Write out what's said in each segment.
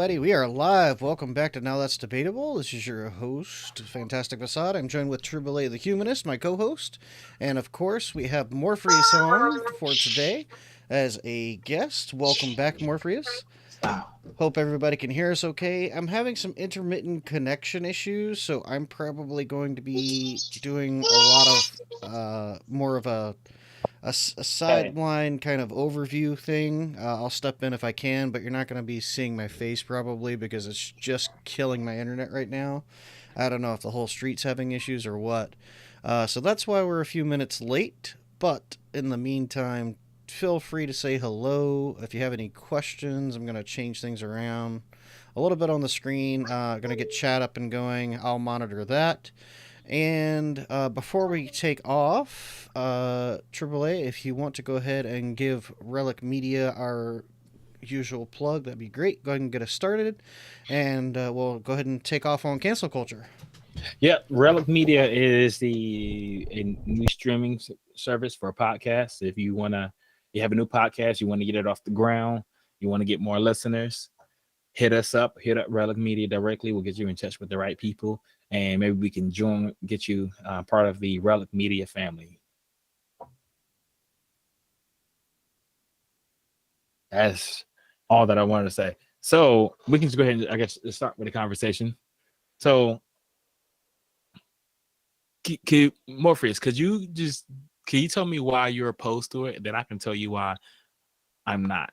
everybody. We are live. Welcome back to Now That's Debatable. This is your host, Fantastic Facade. I'm joined with Triboulet the Humanist, my co-host. And of course, we have Morefreeus on for today as a guest. Welcome back, Morefreeus. Hope everybody can hear us okay. I'm having some intermittent connection issues, so I'm probably going to be doing a lot of more of a sideline kind of overview thing. I'll step in if I can, but you're not going to be seeing my face probably because it's just killing my internet right now. I don't know if the whole street's having issues or what. So that's why we're a few minutes late. But in the meantime, feel free to say hello. If you have any questions, I'm going to change things around a little bit on the screen. Going to get chat up and going. I'll monitor that. And before we take off, AAA, if you want to go ahead and give Relic Media our usual plug, that'd be great. Go ahead and get us started, and we'll go ahead and take off on cancel culture. Yeah, Relic Media is a new streaming service for podcasts. If you have a new podcast, you want to get it off the ground, you want to get more listeners, hit us up, hit up Relic Media directly. We'll get you in touch with the right people, and maybe we can get you part of the Relic Media family. That's all that I wanted to say. So we can just go ahead and, I guess, start with the conversation. So, Morpheus, can you tell me why you're opposed to it? Then I can tell you why I'm not.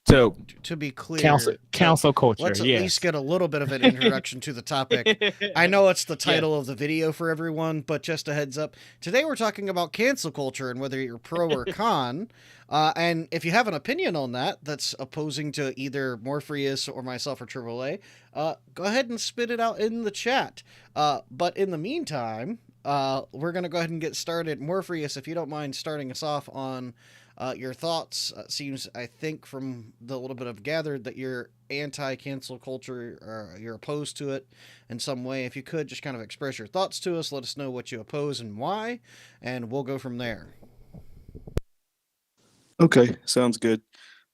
So, to be clear, council culture. Let's at least get a little bit of an introduction to the topic. I know it's the title of the video for everyone, but just a heads up. Today we're talking about cancel culture and whether you're pro or con. And if you have an opinion on that that's opposing to either Morpheus or myself or AAA, go ahead and spit it out in the chat. But in the meantime, we're going to go ahead and get started. Morpheus, if you don't mind starting us off on your thoughts. Seems, I think, from the little bit I've gathered, that you're anti-cancel culture, or you're opposed to it in some way. If you could just kind of express your thoughts to us, let us know what you oppose and why, and we'll go from there. Okay, sounds good.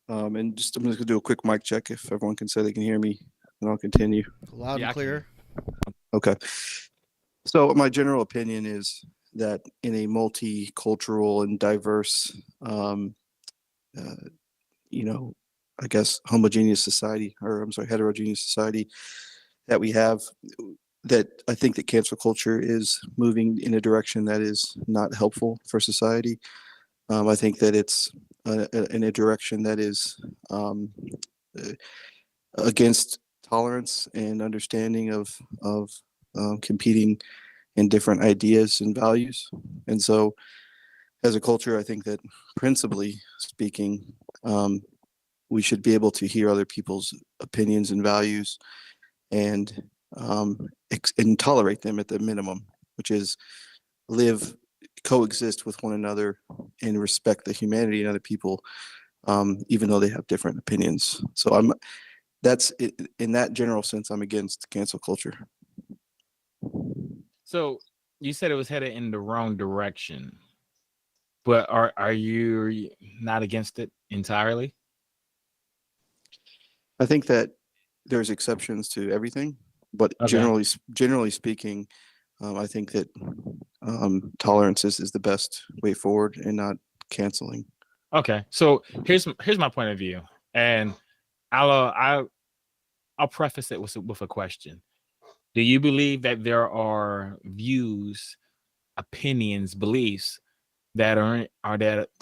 And just I'm just gonna do a quick mic check if everyone can say they can hear me, and I'll continue. Loud and clear. Okay. So my general opinion is that in a multicultural and diverse, I guess homogeneous society, or I'm sorry, heterogeneous society that we have, that I think that cancel culture is moving in a direction that is not helpful for society. I think that it's in a direction that is against tolerance and understanding of competing and different ideas and values. And so as a culture, I think that principally speaking, we should be able to hear other people's opinions and values and tolerate them at the minimum, which is coexist with one another and respect the humanity in other people, even though they have different opinions. So that's it, in that general sense, I'm against cancel culture. So you said it was headed in the wrong direction, but are you not against it entirely? I think that there's exceptions to everything, but Okay. generally speaking, I think that tolerance is the best way forward and not canceling. Okay. So here's my point of view, and I'll preface it with a question. Do you believe that there are views, opinions, beliefs that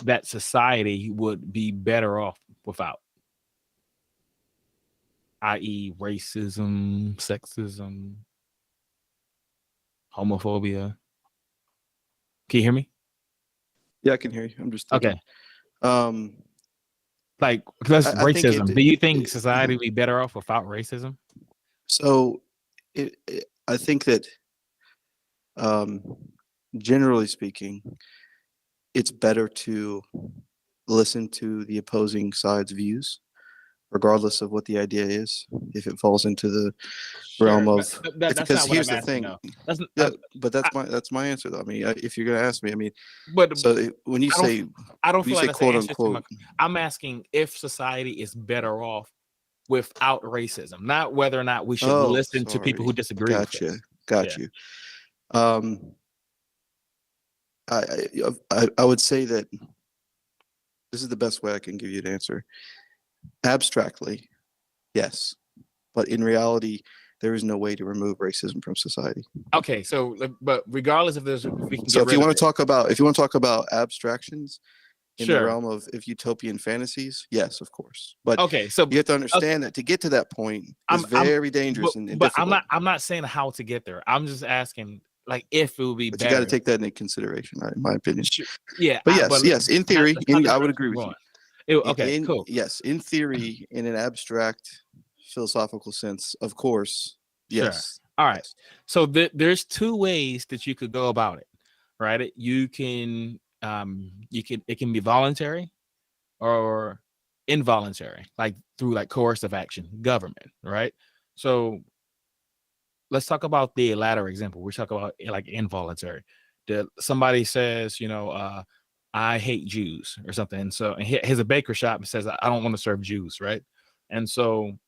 that society would be better off without, i.e., racism, sexism, homophobia? Can you hear me? Yeah, I can hear you. I'm just thinking. Okay. Like, that's racism. Do you think society would be better off without racism? So, I think that generally speaking, it's better to listen to the opposing side's views, regardless of what the idea is, if it falls into the realm of. Because here's the thing. But that's my answer though. I mean, if you're gonna ask me, I mean, when you say, I don't feel like that's quote an answer unquote, I'm asking if society is better off without racism, not whether or not we should Oh, listen to people who sorry. disagree with Gotcha. us. Got Yeah. you. I would say that this is the best way I can give you an answer. Abstractly, yes, but in reality, there is no way to remove racism from society. Okay, so but regardless if we can So get if you rid want of to it, talk about abstractions in the sure. realm of utopian fantasies, yes, of course. But Okay, so you have to okay, understand that to get to that point is I'm very dangerous and but difficult. I'm not saying how to get there. I'm just asking like if it would be But you got to better. take that into consideration, in my opinion. Yeah, But yes, yes, in theory, that's not the I would direction agree I'm with going. you. Okay, cool. Yes, in theory, in an abstract philosophical sense, of course, Sure. yes. All right. Yes. So there's two ways that you could go about it, right? You can it can be voluntary or involuntary, like through like coercive action, government, right? So let's talk about the latter example. We're talking about like involuntary. Somebody says, I hate Jews or something. And so he has a baker shop and says, I don't want to serve Jews, right? And so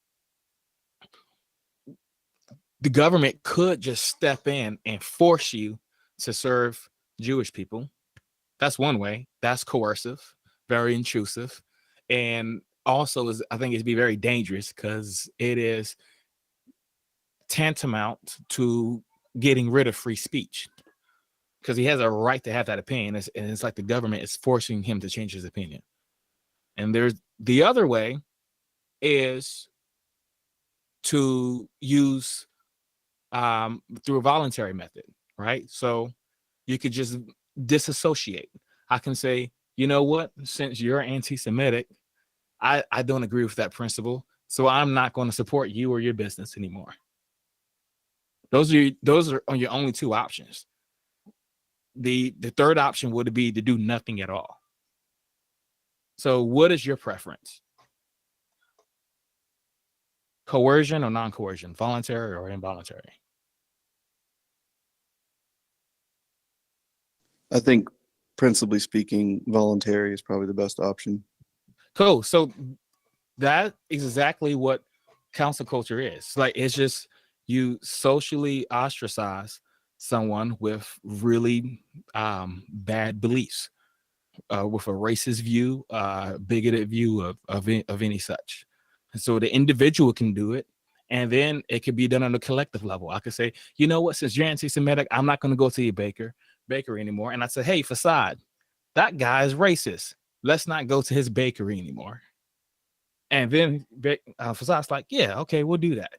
the government could just step in and force you to serve Jewish people. That's one way. That's coercive, very intrusive, and also I think it'd be very dangerous because it is tantamount to getting rid of free speech because he has a right to have that opinion, and it's like the government is forcing him to change his opinion. And there's the other way is to use through a voluntary method, right? So you could just disassociate. I can say, you know what, since you're anti-Semitic, I don't agree with that principle, so I'm not going to support you or your business anymore. Those are on your only two options. The third option would be to do nothing at all. So what is your preference? Coercion or non-coercion, voluntary or involuntary? I think, principally speaking, voluntary is probably the best option. Cool. So that is exactly what council culture is. Like it's just you socially ostracize someone with really bad beliefs, with a racist view, bigoted view of any such. And so the individual can do it, and then it could be done on a collective level. I could say, you know what, since you're anti-Semitic, I'm not going to go to your bakery anymore. And I said, hey, Facade, that guy is racist. Let's not go to his bakery anymore. And then Fasade's like, yeah, okay, we'll do that.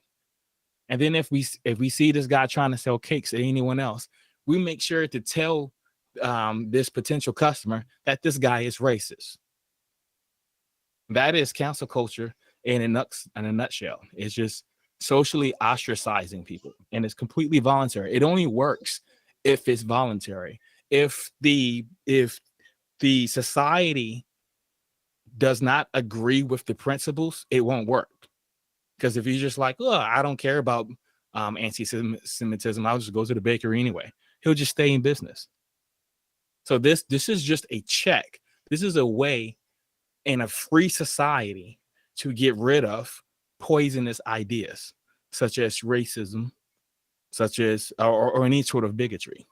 And then if we see this guy trying to sell cakes at anyone else, we make sure to tell this potential customer that this guy is racist. That is cancel culture in a nutshell. It's just socially ostracizing people, and it's completely voluntary. It only works if it's voluntary. If the society does not agree with the principles, it won't work. Because if you're just like, oh, I don't care about anti-Semitism, I'll just go to the bakery anyway, he'll just stay in business. So this is just a check. This is a way in a free society to get rid of poisonous ideas such as racism, such as or any sort of bigotry.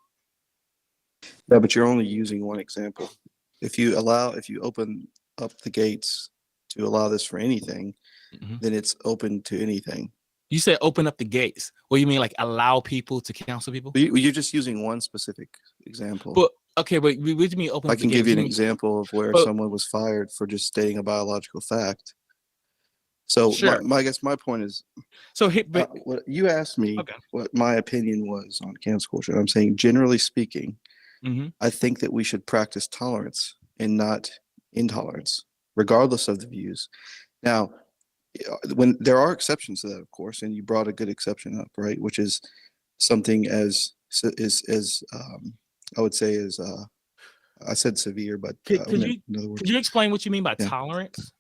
Yeah, but you're only using one example. If you open up the gates to allow this for anything, then it's open to anything. You said open up the gates. What do you mean, like allow people to counsel people? You're just using one specific example. But okay, but what do you mean open I up the can gates? give you an example of where someone was fired for just stating a biological fact. So sure. I guess my point is, so what you asked me, okay, what my opinion was on cancel culture. I'm saying, generally speaking, I think that we should practice tolerance and not intolerance, regardless of the views. Now, when there are exceptions to that, of course, and you brought a good exception up, right? Which is something as I would say is I said severe, but could you explain what you mean by tolerance?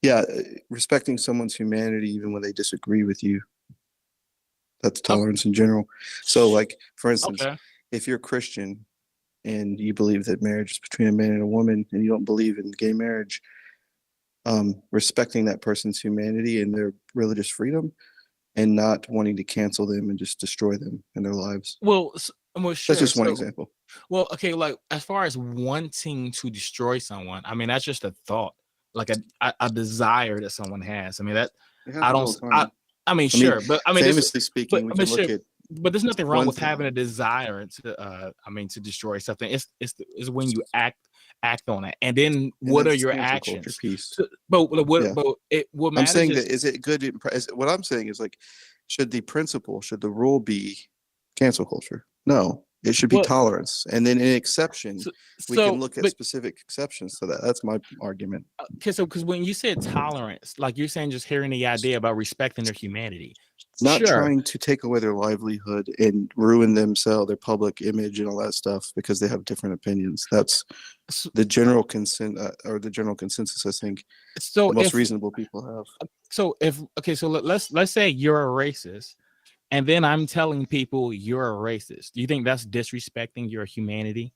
Yeah, respecting someone's humanity even when they disagree with you. That's tolerance in general. So, like, for instance, if you're Christian and you believe that marriage is between a man and a woman, and you don't believe in gay marriage, respecting that person's humanity and their religious freedom, and not wanting to cancel them and just destroy them in their lives. Well, That's sure. just one So, example. well, okay, like as far as wanting to destroy someone, I mean that's just a thought, like a desire that someone has. I mean that It I happens don't. all the time. I mean, I mean, sure, but I mean, famously speaking, we I mean, can sure, look at but there's nothing wrong one with thing. having a desire to, I mean, to destroy something. It's when you act on it, and then And what are that's your cancel culture actions? piece. So, but Yeah. what I'm matters saying is that is it good? What I'm saying is like, should the rule be cancel culture? No, it should be what. tolerance. And then in exception, we can So, look at but specific exceptions to that. That's my argument. because when you said tolerance, like you're saying, just hearing the idea about respecting their humanity, Not sure. trying to take away their livelihood and ruin themselves, their public image and all that stuff because they have different opinions. That's S- the general consent or the general consensus, I think, So the most if reasonable people have. so if okay, so let's say you're a racist, and then I'm telling people you're a racist. Do you think that's disrespecting your humanity?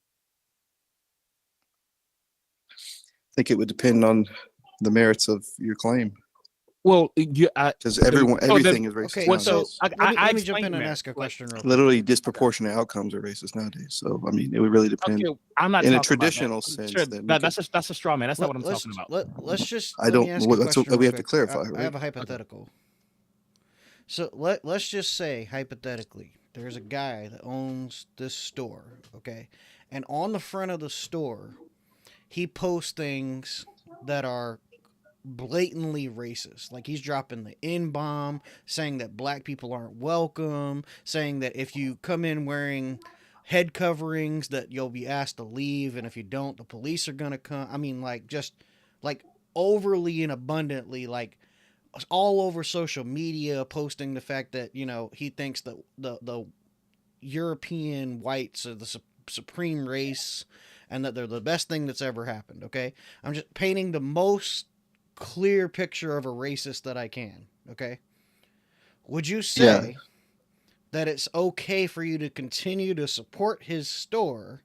I think it would depend on the merits of your claim Well, because oh, everything is racist Okay, what? so nowadays. let me jump explained in the and merit. ask a Like, question real quick. Literally disproportionate outcomes are racist nowadays. So I mean, it would really depend. okay, I'm not In a talking about that. traditional Sure, sense, then we could. that's a straw man. That's not Let, what I'm talking about. I let me don't. ask a That's question what we real have to quick. clarify, I right? have a Okay. hypothetical. So let's just say hypothetically, there's a guy that owns this store, okay, and on the front of the store, he posts things that are blatantly racist. Like he's dropping the N bomb, saying that black people aren't welcome, saying that if you come in wearing head coverings that you'll be asked to leave, and if you don't, the police are gonna come. I mean, like just like overly and abundantly, like all over social media, posting the fact that he thinks that the European whites are the supreme race, and that they're the best thing that's ever happened. Okay, I'm just painting the most clear picture of a racist that I can. Okay, would you Yeah. say that it's okay for you to continue to support his store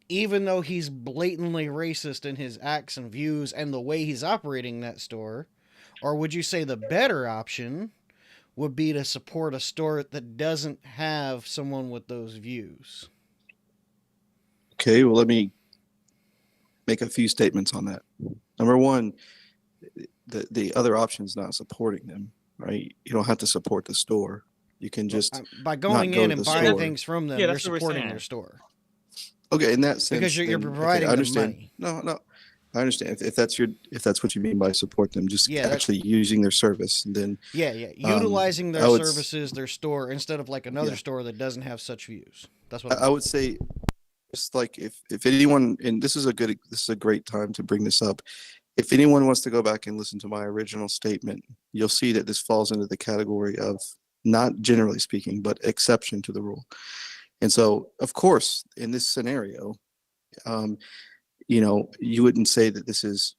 even though he's blatantly racist in his acts and views and the way he's operating that store? Or would you say the better option would be to support a store that doesn't have someone with those views? Okay. Well, let me make a few statements on that. Number one, the other option is not supporting them, right? You don't have to support the store. You can just By not going go in to and the buying store. things from them, Yeah, you're that's what we're supporting saying. their store Okay, in that because sense, you're then okay, I providing them understand. money. No, I understand. If that's what you mean by support them, just Yeah, actually using their service, then yeah. Utilizing I their would services, their store, instead of like another yeah, store that doesn't have such views. That's what I I'm saying. would say just like if anyone, and this is a great time to bring this up. If anyone wants to go back and listen to my original statement, you'll see that this falls into the category of not generally speaking, but exception to the rule. And so, of course, in this scenario, um, you wouldn't say that this is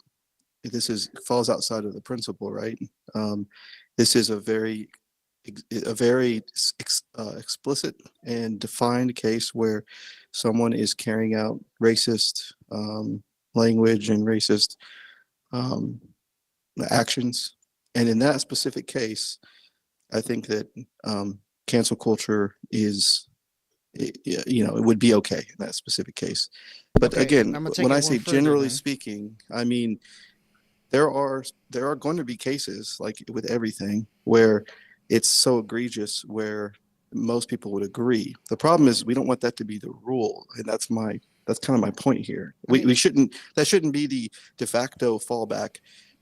falls outside of the principle, right? Um, this is a very explicit and defined case where someone is carrying out racist language and racist um, actions, and in that specific case, I think that cancel culture is it would be okay in that specific case. But Okay, again, I'm gonna take when it I one say further generally then. speaking, I mean there are going to be cases like with everything where it's so egregious where most people would agree. The problem is we don't want that to be the rule, and that's kind of my point here. I We mean, shouldn't that shouldn't be the de facto fallback.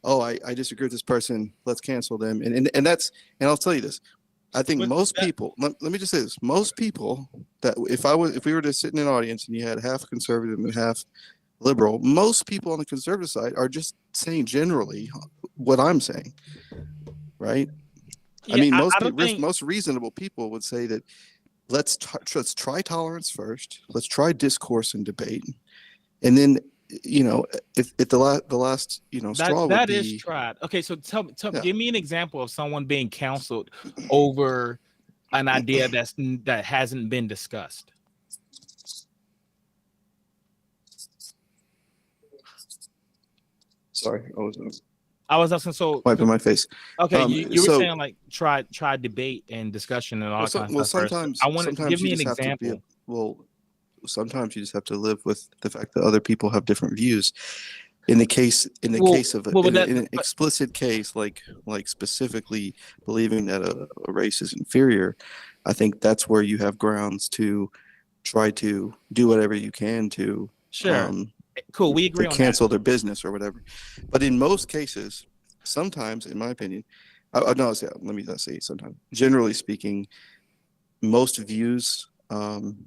Oh, I disagree with this person. Let's cancel them. And I'll tell you this. I think But most that, people. Let me just say this. Most people that if we were to sit in an audience and you had half conservative and half liberal, most people on the conservative side are just saying generally what I'm saying, right? I yeah, mean, I don't think. most reasonable people would say that let's try tolerance first. Let's try discourse and debate, and then if the last straw would That is be tried. Okay, so yeah. give me an example of someone being counseled over an idea that hasn't been discussed. Sorry, I was asking. So wiping my face. okay, you were So saying like try debate and discussion and all that kind of stuff first. sometimes I want to give you me an just have to example. sometimes you just have to live with the fact that other people have different views. In the case of in an explicit case, like specifically believing that a race is inferior, I think that's where you have grounds to try to do whatever you can to Sure. Cool. We agree to on cancel their business or whatever. But in most cases, sometimes, in my opinion, let me not say sometimes. Generally speaking, most views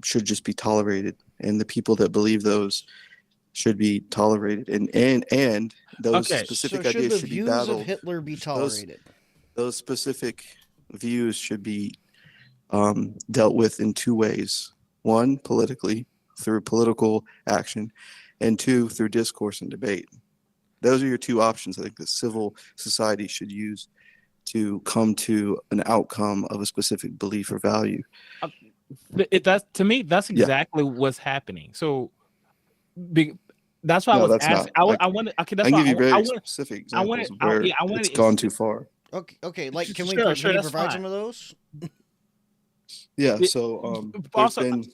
should just be tolerated, and the people that believe those should be tolerated, and those Okay. specific So should ideas the should be views battled. of Hitler be tolerated? Those specific views should be dealt with in two ways. One, politically, through political action, and two, through discourse and debate. Those are your two options I think the civil society should use to come to an outcome of a specific belief or value. That's to me, that's Yeah. exactly what's happening. So that's why I No, was that's asking. not. I wanted. Okay, I that's can why give you very I want. specific I examples wanted. where I wanted it's gone too far. Okay. Like, can we? Sure, Can you that's provide fine. some of those? Yeah. It- So there's also, been,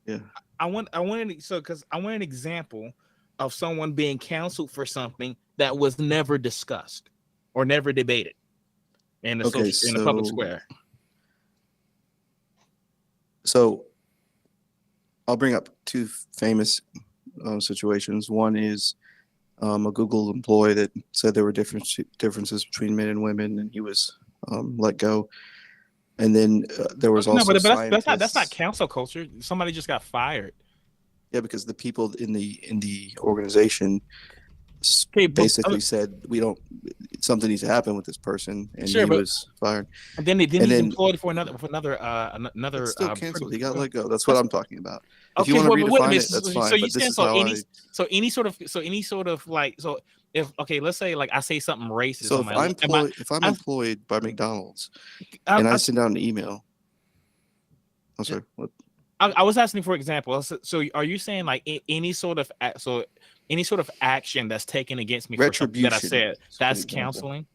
yeah. I want an example of someone being canceled for something that was never discussed or never debated in the in the public square. So I'll bring up two famous situations. One is a Google employee that said there were differences between men and women, and he was let go. And then there was also but that's not scientists. cancel culture. Somebody just got fired. Yeah, because the people in the organization basically said something needs to happen with this person, and he was fired. And then he's employed for another It's still canceled. He got let go. That's what I'm talking about. If Okay, you want to redefine it, that's so fine. you But this saying is any sort of like if let's say like I say something racist. So if I'm employed by McDonald's and I send out an email, I'm sorry. What? I was asking for example. So are you saying like any sort of action that's taken against me for something that I said that's counseling?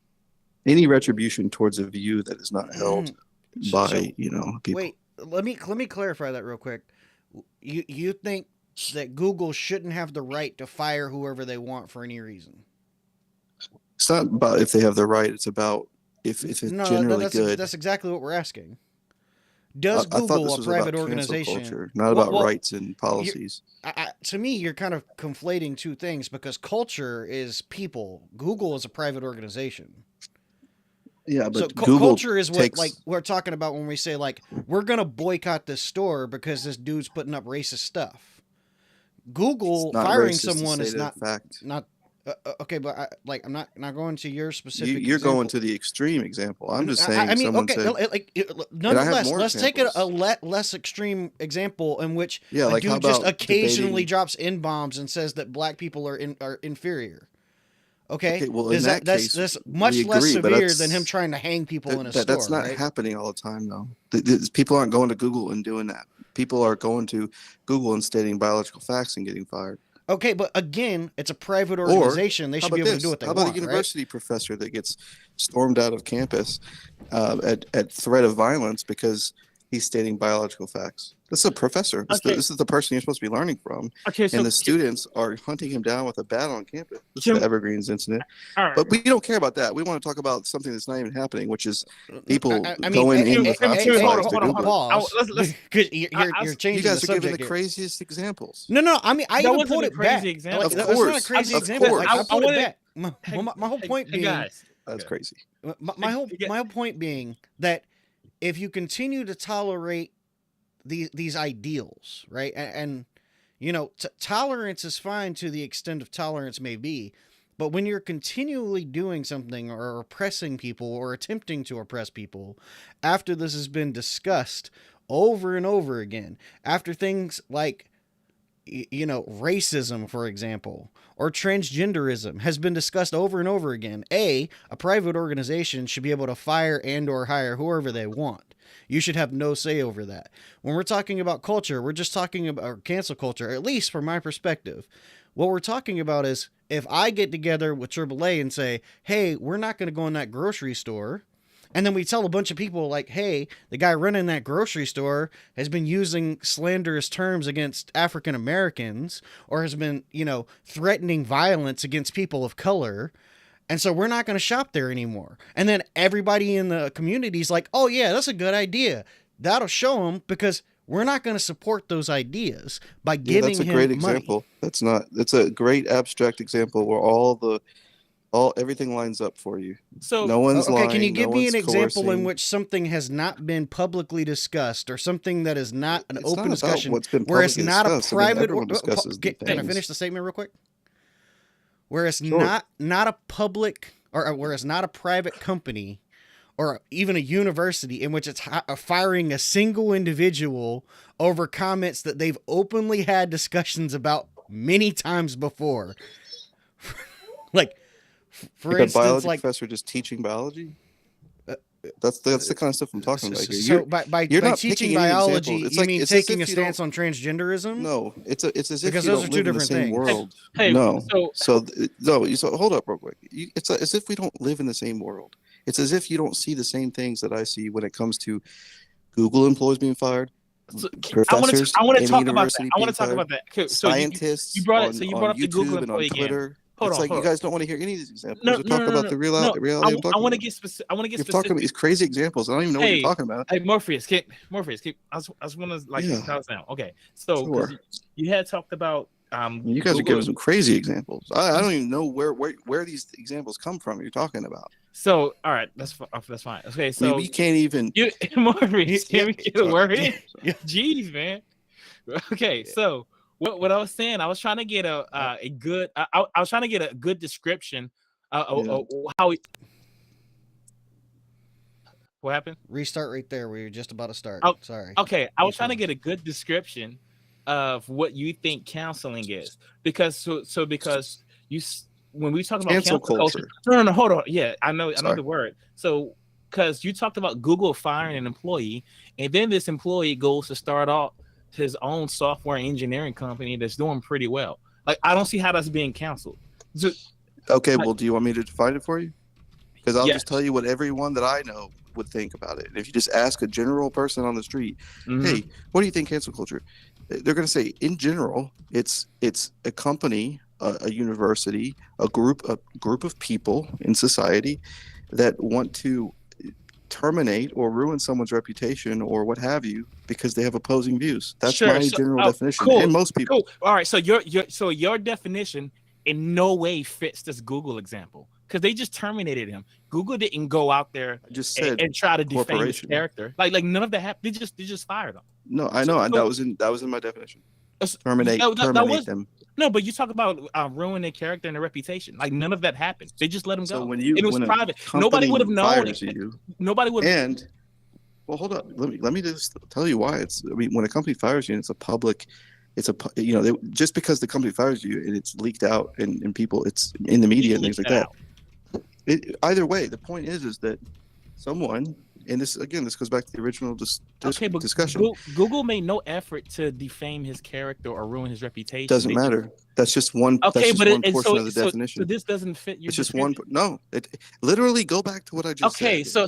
Any retribution towards a view that is not held by people. Wait, let me clarify that real quick. You think that Google shouldn't have the right to fire whoever they want for any reason? It's not about if they have the right. It's about if it's generally good. That's exactly what we're asking. Does Google, a private organization, culture, not about rights and policies? To me, you're kind of conflating two things because culture is people. Google is a private organization. Yeah, but so culture is what like we're talking about when we say like we're gonna boycott this store because this dude's putting up racist stuff. Google firing someone is not fact. Okay, but I'm not going to your specific. You're going to the extreme example. I'm just saying. Nonetheless, let's take a less extreme example in which a dude just occasionally drops N-bombs and says that black people are inferior. Okay, well, that's much less severe than him trying to hang people in a store. That's not happening all the time, though. People aren't going to Google and doing that. People are going to Google and stating biological facts and getting fired. Okay, but again, it's a private organization. They should be able to do what they want. How about a university professor that gets stormed out of campus at threat of violence because he's stating biological facts? This is a professor. This is the person you're supposed to be learning from. Okay, and the students are hunting him down with a bat on campus. This is the Evergreens incident. But we don't care about that. We want to talk about something that's not even happening, which is people going in with pause. Because you're changing you guys the are giving the here. craziest examples. No. I mean, I even pulled it back. Example. That's not a crazy example. Like, I pulled it back. My whole point being, that's crazy. My whole point being that if you continue to tolerate these ideals, right, and tolerance is fine to the extent of tolerance may be, but when you're continually doing something or oppressing people or attempting to oppress people after this has been discussed over and over again, after things like racism, for example, or transgenderism has been discussed over and over again, a private organization should be able to fire and or hire whoever they want. You should have no say over that. When we're talking about culture, we're just talking about cancel culture, at least from my perspective. What we're talking about is if I get together with AAA and say, hey, we're not going to go in that grocery store, and then we tell a bunch of people, like, hey, the guy running that grocery store has been using slanderous terms against African Americans, or has been, threatening violence against people of color. And so we're not going to shop there anymore. And then everybody in the community is like, oh, yeah, that's a good idea. That'll show them, because we're not going to support those ideas by Yeah, giving that's a him great money. example. That's a great abstract example where everything lines up for you. So No one's Okay, lying. can you give no me one's an example in coercing. which something has not been publicly discussed, or something that is not an It's open not about discussion, what's been where it's publicly not a discussed. I mean, private... everyone discusses the Can I things. finish the statement real quick? Where it's Sure. not a public, or where it's not a private company, or even a university, in which it's firing a single individual over comments that they've openly had discussions about many times before. Like, for Like a instance, biology like... professor just teaching biology. uh, That's the kind of stuff I'm talking about here. So by You're not teaching picking any biology, examples. It's you like mean it's as taking a if you stance don't. on transgenderism? No, it's as if Because you those don't are two live in the different same things. world. hey, No. so So hold up real quick. It's as if we don't live in the same world. It's as if you don't see the same things that I see when it comes to Google employees being fired, So professors I want to in talk about that. university I want being to talk fired, about that. Okay, so you scientists brought it. on So you brought up the Google YouTube and on employee again. Twitter. Hold It's on, like hold you on. guys don't want to hear any of these examples No, or no, talk no, no, about no. the No, reality I'm talking I want to about. get specific. I want to get You're talking about specific. these crazy examples. I don't even know what you're Hey, talking about. hey, Morpheus, I just want to like Yeah, tell us now. Okay, so because sure. you had talked about You guys are Google. giving some crazy examples. I don't even know where these examples come from. You're talking about. So all right, that's fine. Okay, I mean, so we can't even. you Morpheus, Yeah, can we get a Sorry. word in? yeah. Jeez, man. Okay, so what I was saying, I was trying to get a good. I was trying to get a good description. Yeah. How what happened? Restart right there where you're just about to start. Oh, Sorry. okay, I was trying to finish. get a good description of what you think counseling is, because because when we talk about Cancel cancel culture, culture. no, hold on, yeah, I know Sorry. the word. So because you talked about Google firing an employee, and then this employee goes to start off his own software engineering company that's doing pretty well. Like, I don't see how that's being canceled. So, Okay, like, well, do you want me to define it for you? Because I'll yes. just tell you what everyone that I know would think about it. If you just ask a general person on the street, Mhm. hey, what do you think cancel culture? They're going to say, in general, it's a company, a university, a group of people in society that want to terminate or ruin someone's reputation or what have you because they have opposing views. That's Sure, my so- general oh, definition. cool, And most people. Cool. All right. So your definition in no way fits this Google example, because they just terminated him. Google didn't go out there I just said and try to defame his corporation. character. Like none of that happened. They just fired him. No, I know, and that was in my definition. Terminate was them. no, but you talk about ruining their character and their reputation. Like none of that happened. They just let him So go. when It was when a private. Nobody company would have known. fires you, Nobody would. and well, hold up. Let me just tell you why. I mean, when a company fires you, and it's a public, just because the company fires you and it's leaked out and people, it's in the media and things like that. Either way, the point is that someone, and this goes back to the original discussion. Google made no effort to defame his character or ruin his reputation. Doesn't matter. That's just one. Okay, that's just but one portion of the definition. So this doesn't fit your. It's just one. No, literally go back to what I just said. Okay, so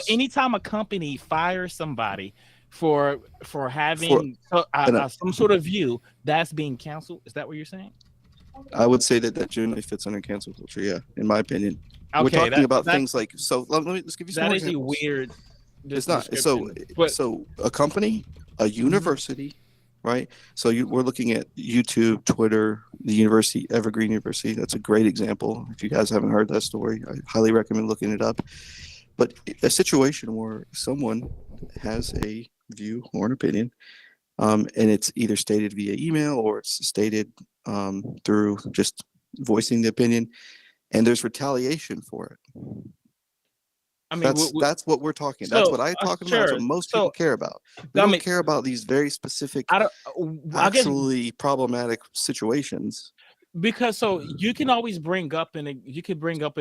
anytime a company fires somebody for having some sort of view, that's being canceled. Is that what you're saying? I would say that generally fits under cancel culture. Yeah, in my opinion. Okay, we're talking about things like, so let's give you some that more is examples. a weird. It's not so a company, a university, right? So we're looking at YouTube, Twitter, the university, Evergreen University. That's a great example. If you guys haven't heard that story, I highly recommend looking it up. But a situation where someone has a view or an opinion, and it's either stated via email or it's stated through just voicing the opinion, and there's retaliation for it. I mean, that's what we're talking. That's what I'm talking about. That's what most people care about. We don't care about these very specific, actually problematic situations. Because so you can always bring up an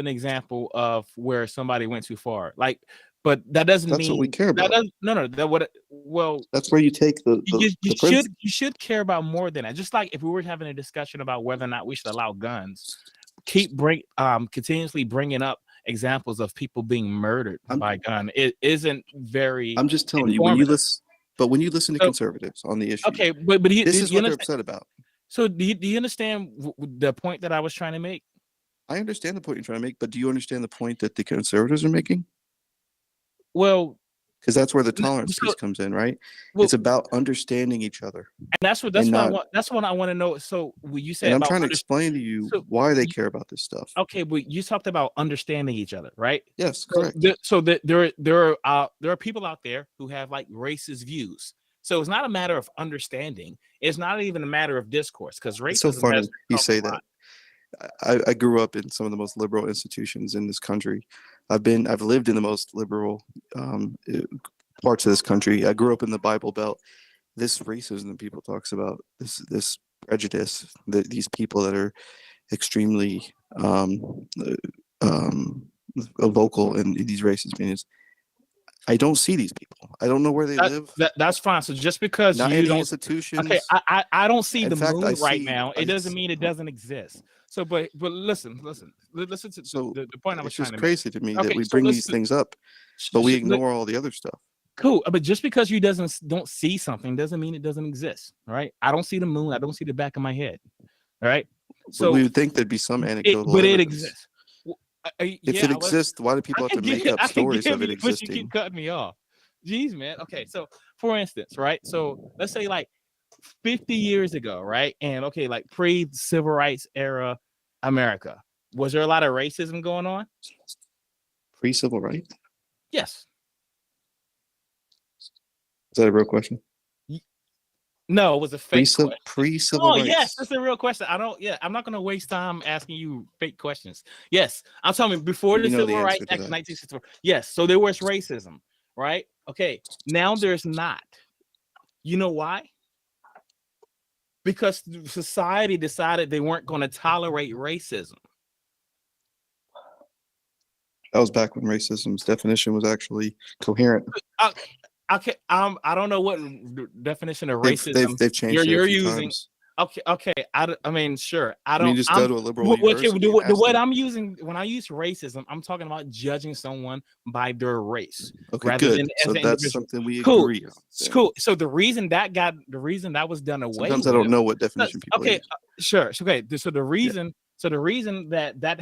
example of where somebody went too far. Like but that doesn't That's what we mean care that about. does no that what well That's where you take the you should care about more than that. Just like if we were having a discussion about whether or not we should allow guns, continuously bringing up examples of people being murdered by gun. It isn't very I'm just telling you, informative. when you listen to So, conservatives on the issue, okay, but do this is you what they're understand? upset about. So do you understand the point that I was trying to make? I understand the point you're trying to make, but do you understand the point that the conservatives are making? Well, Because that's where the tolerance so, piece comes in, right? well, It's about understanding each other. and that's what and I not, want. That's what I want to know. So when you and said I'm about trying to explain to you so why they care about this stuff. okay, but you talked about understanding each other, right? Yes, So, correct. there are people out there who have like racist views. So it's not a matter of understanding. It's not even a matter of discourse because It's so racism funny has you become say a lot. that. I grew up in some of the most liberal institutions in this country. I've lived in the most liberal parts of this country. I grew up in the Bible Belt. This racism that people talks about, this prejudice, these people that are extremely vocal in these racist opinions. I don't see these people. I don't know where they live. That's fine. So just because Not you any don't, institutions. okay, I don't see In the fact, moon right now. It doesn't mean it I doesn't exist. So, but listen to So the point I was it's trying just to make. crazy to me that Okay, we so bring these listen, things up, but we ignore all the other stuff. cool. But just because you don't see something doesn't mean it doesn't exist. All right. I don't see the moon. I don't see the back of my head. All right. But So we would think there'd be some anecdotal but it evidence. exists. Well, If it exists, why do people have to make up stories of it but you existing? keep cutting me off. Jeez, man. Okay, so for instance, right? So let's say like 50 years ago, right? And okay, like pre-civil rights era America, was there a lot of racism going on? Pre-civil rights? Yes. Is that a real question? No, it was a fake question. Pre-civil rights. Yes, that's a real question. I'm not gonna waste time asking you fake questions. Yes, I'm telling you, before the Civil Rights Act of 1964. Yes, so there was racism, right? Okay, now there's not. You know why? Because society decided they weren't going to tolerate racism. That was back when racism's definition was actually coherent. Okay, I don't know what definition of racism they've changed you're it a few using. times. Okay. I mean, sure. I don't. Just go to a liberal university. What I'm using when I use racism, I'm talking about judging someone by their race. Okay, good. So that's something we agree on. Cool. So the reason that was done away. Sometimes I don't know what definition people use. Sure. Okay. So the reason that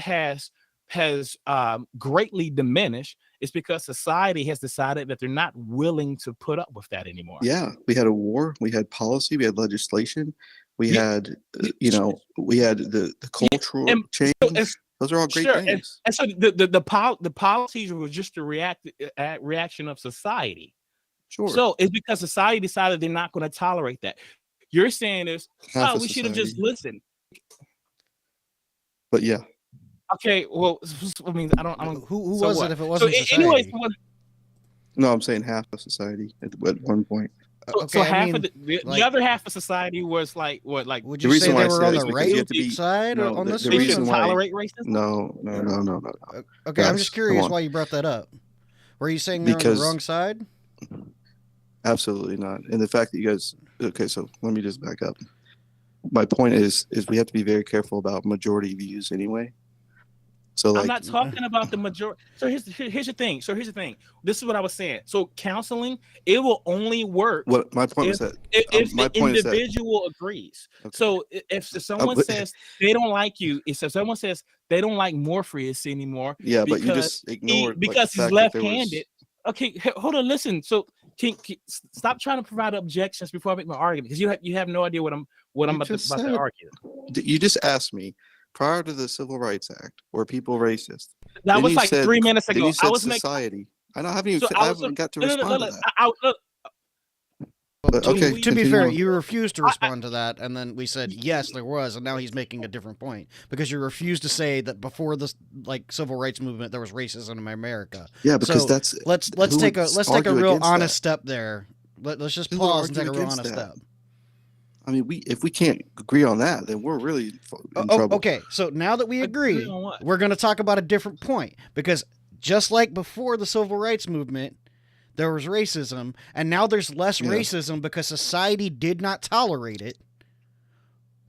has greatly diminished is because society has decided that they're not willing to put up with that anymore. Yeah, we had a war, we had policy, we had legislation, we had we had the cultural change. Those are all great things. And so the policies were just a reaction of society. Sure. So it's because society decided they're not going to tolerate that. You're saying is, we should have just listened. But yeah. Okay, well, I mean, I don't. Who was it if it wasn't society? Anyways, no, I'm saying half of society at one point. So half of the other half of society was like what? Like, would you say they were on the right side or on this side? They shouldn't tolerate racism. No. Okay, I'm just curious why you brought that up. Were you saying they're on the wrong side? Absolutely not. And the fact that you guys. Okay, so let me just back up. My point is we have to be very careful about majority views anyway. So I'm not talking about the majority. So here's the thing. This is what I was saying. So counseling, it will only work. What my point is that if the individual agrees. Okay. So if someone says they don't like you, if someone says they don't like Morefreeus anymore, but you just ignore because he's left-handed. Okay, hold on, listen. So stop trying to provide objections before I make my argument because you have no idea what I'm about to argue. You just asked me. Prior to the Civil Rights Act, were people racist? That was like 3 minutes ago. I was society. I haven't got to respond to that. Okay. To be fair, you refused to respond to that, and then we said yes, there was, and now he's making a different point because you refused to say that before this civil rights movement there was racism in America. Yeah, because let's take a real honest step there. Let's just pause and take a real honest step. I mean, if we can't agree on that, then we're really in trouble. Okay, so now that we agree, we're going to talk about a different point because Just like before the civil rights movement, there was racism, and now there's less Yeah. racism because society did not tolerate it.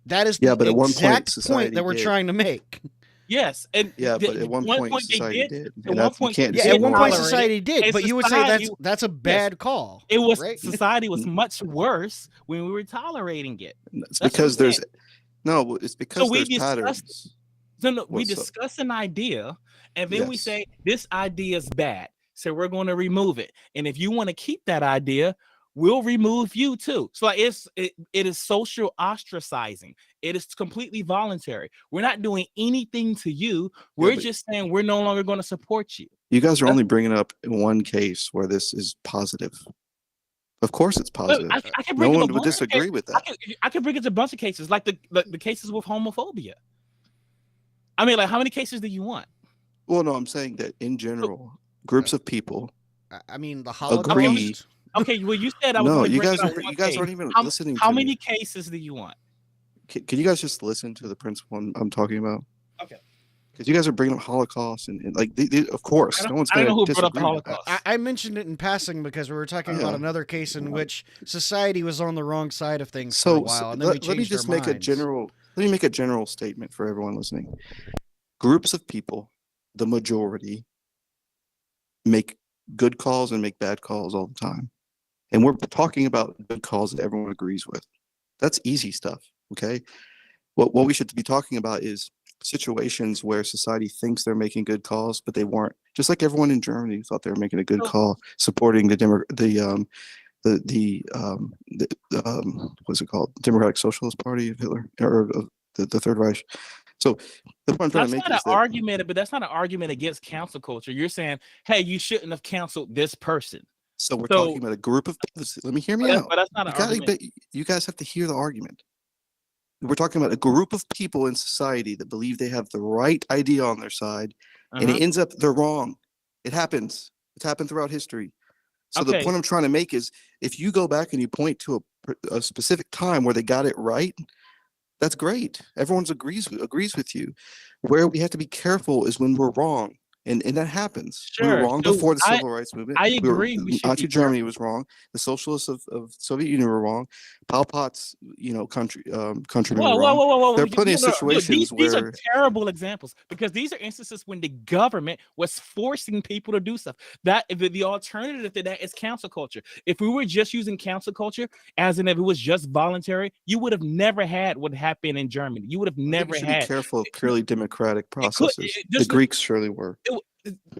That is Yeah, the but at one point, exact point society that we're did. trying to make. Yes, and Yeah, but at one point, they society did. did. At And one that's, you point, can't they Yeah, just at did one ignore point that. tolerate it. society did, And but you would say society, that's a yes, bad call. it was right? society was much worse when we were tolerating it. It's That's what I'm because there's saying. no, it's So because we there's discussed. patterns. So no, we What's up? discuss an idea, and then we Yes. say this idea is bad, so we're going to remove it. And if you want to keep that idea, we'll remove you too. So like it is social ostracizing. It is completely voluntary. We're not doing anything to you. We're but just saying we're no longer going to support you. you guys are That's- only bringing up one case where this is positive. Of course, it's Look, positive. I can No bring up a one would bunch of disagree with cases. that. I can bring it to a bunch of cases, like the cases with homophobia. I mean, like how many cases do you want? Well, no, I'm saying that in general, groups of people I mean, the agree. Holocaust. Okay, well, you said I was No, going to you bring guys it out are one you guys case. aren't even listening How to many me. cases do you want? Can you guys just listen to the principle I'm talking about? Okay. Because you guys are bringing up Holocaust and like, of course, no one's I don't going know to who brought up the disagree with that. Holocaust. I mentioned it in passing because we were talking about Yeah. another case in which society was on the wrong side of things for a So, while, and then we let me changed just our make a minds. general. Let me make a general statement for everyone listening. Groups of people, the majority, make good calls and make bad calls all the time. And we're talking about good calls that everyone agrees with. That's easy stuff. Okay. What we should be talking about is situations where society thinks they're making good calls, but they weren't. Just like everyone in Germany thought they were making a good call, supporting what's it called? Democratic Socialist Party of Hitler or the Third Reich. So the point I'm trying That's to make not an is that. argument, but that's not an argument against cancel culture. You're saying, hey, you shouldn't have canceled this person. So we're So- talking about a group of people. Let me hear me But out. that's not an argument. You guys have to hear the argument. We're talking about a group of people in society that believe they have the right idea on their side, and it ends up they're wrong. It happens. It's happened throughout history. So the Okay. point I'm trying to make is, if you go back and you point to a specific time where they got it right, that's great. Everyone agrees with you. Where we have to be careful is when we're wrong. And that happens. We were Sure. wrong So before the civil rights movement. I agree we should be Nazi Germany was wrong. The socialists of Soviet Union were wrong. Pol Pot's, countrymen were wrong. Whoa. There are plenty of No, situations these are where terrible examples, because these are instances when the government was forcing people to do stuff. That the alternative to that is cancel culture. If we were just using cancel culture, as in if it was just voluntary, you would have never had what happened in Germany. You would have I think never you should had. be careful of purely democratic could- processes. it The just- Greeks surely were.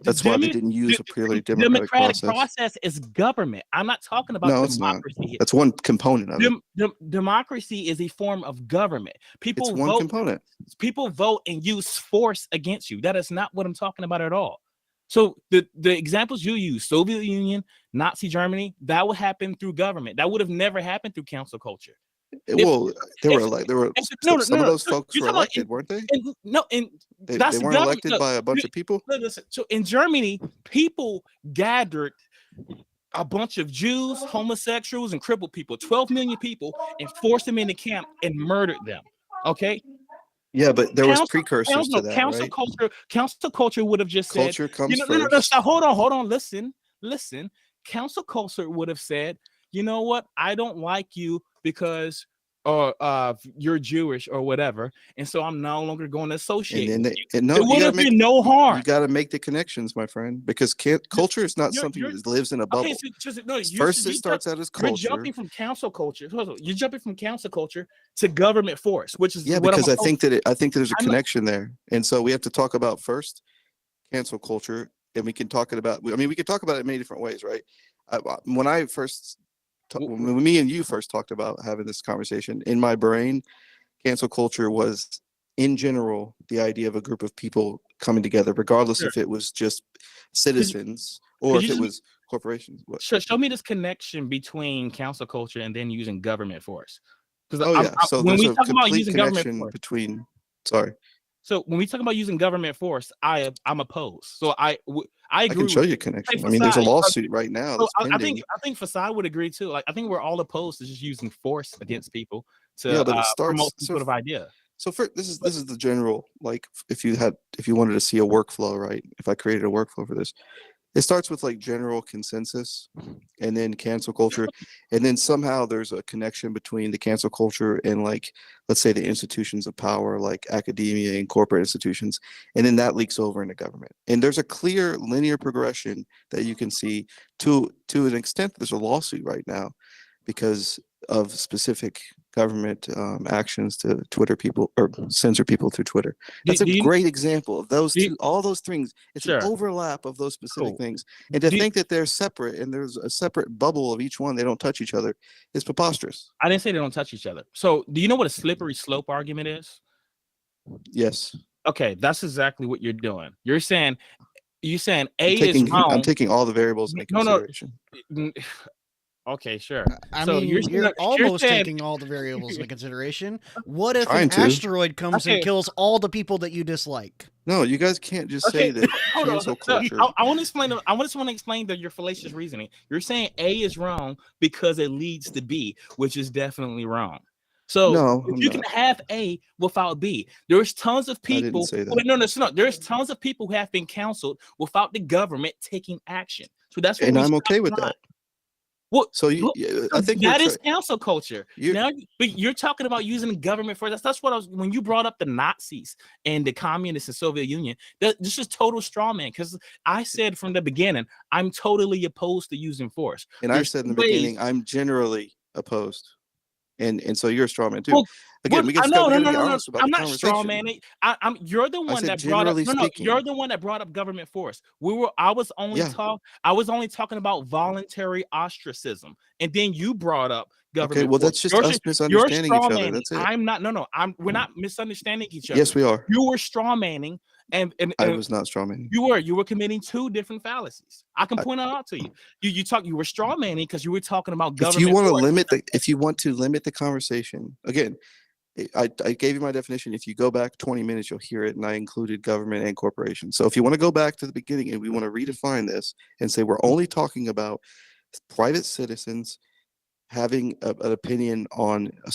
That's why they didn't use a purely democratic process. Is government. I'm not talking about No, it's not. democracy here. That's one component of it. Democracy is a form of government. People It's one vote. component. People vote and use force against you. That is not what I'm talking about at all. So the examples you use, Soviet Union, Nazi Germany, that would happen through government. That would have never happened through council culture. Well, some of those folks You're were talking elected, about weren't they? They that's weren't government. elected by a bunch of people. Listen, so in Germany, people gathered a bunch of Jews, homosexuals, and crippled people, 12 million people, and forced them into camp and murdered them. Okay. Yeah, but there was precursors to that, council right? Council culture would have just said, Culture comes no, first. stop, hold on, listen. Council culture would have said, you know what? I don't like you because you're Jewish or whatever, and so I'm no longer going to associate. And then there would have been no harm. You got to make the connections, my friend, because culture is not something that lives in a bubble. First, it starts out as culture. You're jumping from council culture. You're jumping from council culture to government force, which is because I think there's a connection there, and so we have to talk about first cancel culture, and we can talk about. I mean, we can talk about it in many different ways, right? When me and you first talked about having this conversation, in my brain, cancel culture was, in general, the idea of a group of people coming together, regardless if it was just citizens or if it was corporations. Show me this connection between cancel culture and then using government force. So when there's we a talk about complete using government connection force, between. Sorry. So when we talk about using government force, I'm opposed. So I agree. I can show you a connection. Hey, I mean, there's a Fasad, lawsuit right now. So That's pending. I think Fasad would agree too. Like I think we're all opposed to just using force against people to Yeah, but it starts. promote some sort of idea. So this is the general, like, if you wanted to see a workflow, right? If I created a workflow for this, it starts with like general consensus, and then cancel culture, and then somehow there's a connection between the cancel culture and, like, let's say the institutions of power like academia and corporate institutions, and then that leaks over into government. And there's a clear linear progression that you can see to an extent. There's a lawsuit right now because of specific government actions to Twitter people or censor people through Twitter. That's a great example of those two, all those things. It's an overlap of those specific things. And to think that they're separate and there's a separate bubble of each one, they don't touch each other, is preposterous. I didn't say they don't touch each other. So do you know what a slippery slope argument is? Yes. Okay, that's exactly what you're doing. You're saying A is wrong. I'm taking all the variables into consideration. No. Okay, sure. I mean, you're almost taking all the variables into consideration. What if an asteroid comes and kills all the people that you dislike? No, you guys can't just say that cancel culture. I want to explain. I just want to explain your fallacious reasoning. You're saying A is wrong because it leads to B, which is definitely wrong. So you can have A without B. There's tons of people. I didn't say that. No. There's tons of people who have been counseled without the government taking action. So that's what I'm okay with that. Well, so I think that is cancel culture. But you're talking about using the government for that. That's what when you brought up the Nazis and the communists in Soviet Union. This is total straw man, because I said from the beginning I'm totally opposed to using force. And I said in the beginning I'm generally opposed. And so you're a straw man too. Well, again, we can no. I'm not straw manning. You're the one that brought up. You're the one that brought up government force. I was only talking about voluntary ostracism, and then you brought up government. Okay, well, force. that's just us misunderstanding each other. That's it. I'm not. No. We're not misunderstanding each other. Yes, we are. You were straw manning. And I was not straw manning. You were committing two different fallacies. I can point it out to you. You were straw manning because you were talking about government. If you want to limit the conversation, again, I gave you my definition. If you go back 20 minutes, you'll hear it, and I included government and corporation. So if you want to go back to the beginning and we want to redefine this and say we're only talking about private citizens having an opinion on a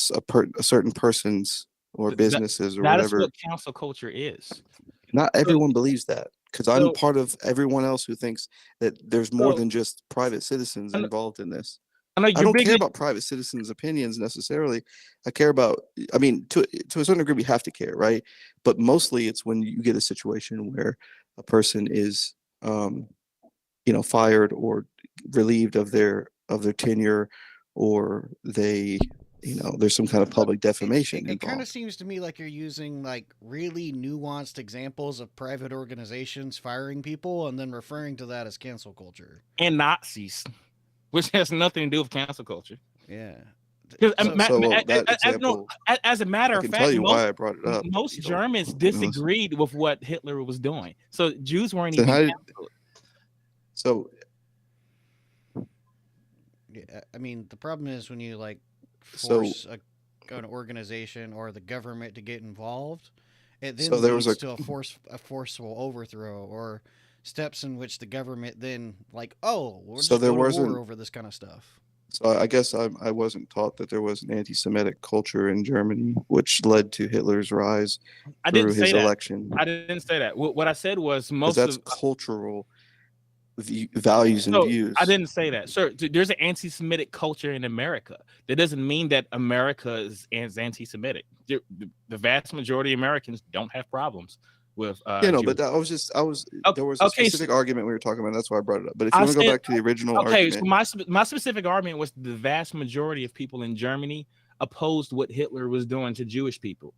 certain person's or businesses or whatever. That is what cancel culture is. Not everyone believes that, because I'm part of everyone else who thinks that there's more than just private citizens involved in this. I don't care about private citizens' opinions necessarily. I care about, I mean, to a certain degree, we have to care, right? But mostly it's when you get a situation where a person is, fired or relieved of their tenure, or they, there's some kind of public defamation. It kind of seems to me like you're using like really nuanced examples of private organizations firing people and then referring to that as cancel culture. And Nazis, which has nothing to do with cancel culture. Yeah. As a matter of fact, tell you why I brought it up. Most Germans disagreed with what Hitler was doing. So Jews weren't even canceled. So yeah, I mean, the problem is when you like force an organization or the government to get involved, it then leads to a forceful overthrow or steps in which the government then we're just going to war over this kind of stuff. So I guess I wasn't taught that there was an anti-Semitic culture in Germany, which led to Hitler's rise through his election. I didn't say that. What I said was that's cultural values and views. I didn't say that, sir. There's an anti-Semitic culture in America. That doesn't mean that America is anti-Semitic. The vast majority of Americans don't have problems with. But there was a specific argument we were talking about. That's why I brought it up. But if you want to go back to the original argument, so my specific argument was the vast majority of people in Germany opposed what Hitler was doing to Jewish people.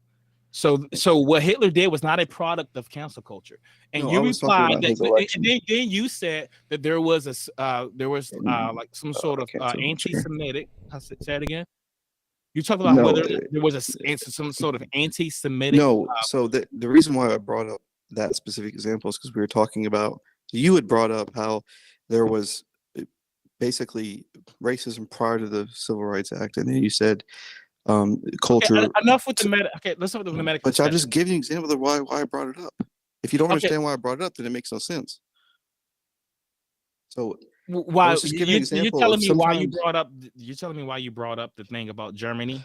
So what Hitler did was not a product of cancel culture. And you replied that, and then you said that there was like some sort of anti-Semitic. I say it again. You talk about whether there was some sort of anti-Semitic. No. So the reason why I brought up that specific example is because we were talking about, you had brought up how there was basically racism prior to the Civil Rights Act, and then you said culture. Okay, enough with the medic. Okay, let's start with the medical. But I'll just give you an example of why I brought it up. If you don't understand why I brought it up, then it makes no sense. So why you're telling me why you brought up? You're telling me why you brought up the thing about Germany?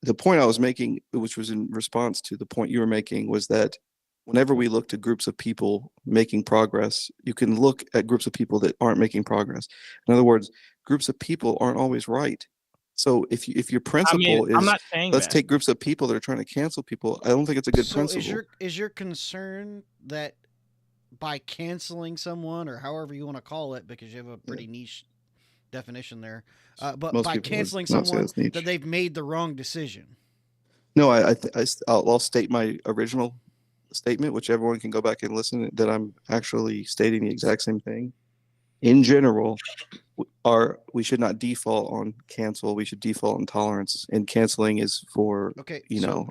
the point I was making, which was in response to the point you were making, was that whenever we look to groups of people making progress, you can look at groups of people that aren't making progress. In other words, groups of people aren't always right. So if your principle I'm is not saying let's that. take groups of people that are trying to cancel people, I don't think it's a good So principle. is your concern that by canceling someone, or however you want to call it, because you have a pretty niche definition there, but Most by people would canceling not say someone, that's niche. that they've made the wrong decision? No, I'll state my original statement, which everyone can go back and listen, that I'm actually stating the exact same thing. In general, we should not default on cancel. We should default on tolerance. And canceling is for Okay,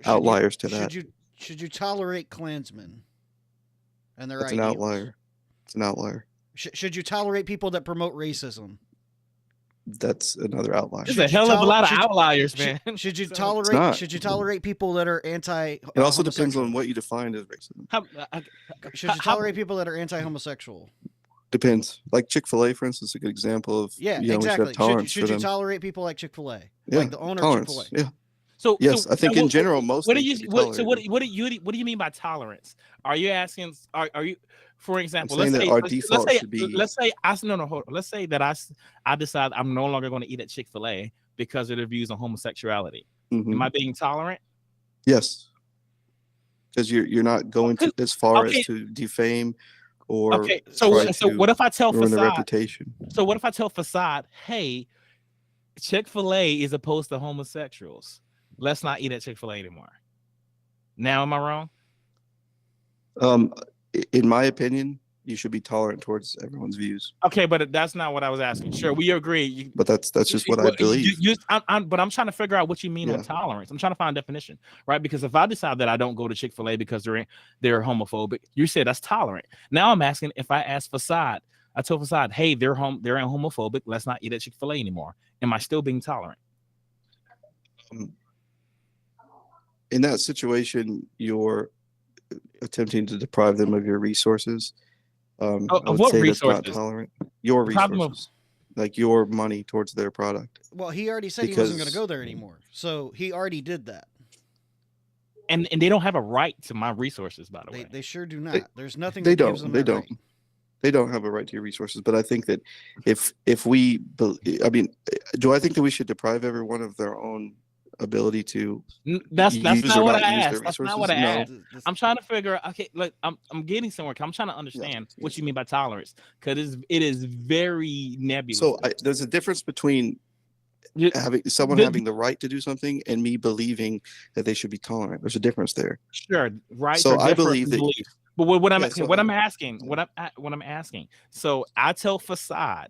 outliers to that. Should you tolerate Klansmen and their That's ideals? an outlier. It's an outlier. Should you tolerate people that promote racism? That's another outlier. There's a hell of a lot of outliers, man. Should you not. tolerate? Should you tolerate people that are anti? It also depends on what you define as racism. Should you tolerate people that are anti-homosexual? Depends. Like Chick-fil-A, for instance, is a good example of exactly. We should have tolerance should for you them. tolerate people like Chick-fil-A? Yeah, Like the owner tolerance. of Chick-fil-A? Yeah. So yes, I think in general most. What do you what do you mean by tolerance? Are you asking? Are you, for example, let's say that I decide I'm no longer going to eat at Chick-fil-A because of their views on homosexuality. Am I being tolerant? Yes, because you're not going as far as to defame or so what if I tell ruin Facade, the reputation? So what if I tell Facade, hey, Chick-fil-A is opposed to homosexuals. Let's not eat at Chick-fil-A anymore. Now, am I wrong? In my opinion, you should be tolerant towards everyone's views. Okay, but that's not what I was asking. Sure, we agree. But that's just what I believe. But I'm trying to figure out what you mean on tolerance. I'm trying to find a definition, right? Because if I decide that I don't go to Chick-fil-A because they're homophobic, you said that's tolerant. Now I'm asking, if I ask Facade, I told Facade, hey, they're homophobic. Let's not eat at Chick-fil-A anymore. Am I still being tolerant? In that situation, you're attempting to deprive them of your resources. I would say resources? That's not tolerant. Your resources, like your money towards their product. Well, he already said he wasn't going to go there anymore, so he already did that. And they don't have a right to my resources, by the way. They sure do not. There's nothing. They that don't. Gives them They don't. Right. They don't have a right to your resources. But I think that if we, I mean, do I think that we should deprive everyone of their own ability to that's not what I asked. That's not what I asked. No. I'm trying to figure out. Okay, look, I'm getting somewhere. I'm trying to understand what you mean by tolerance, because it is very nebulous. So there's a difference between having the right to do something and me believing that they should be tolerant. There's a difference there. Sure, right. So I believe that. But what I'm asking. So I tell Facade,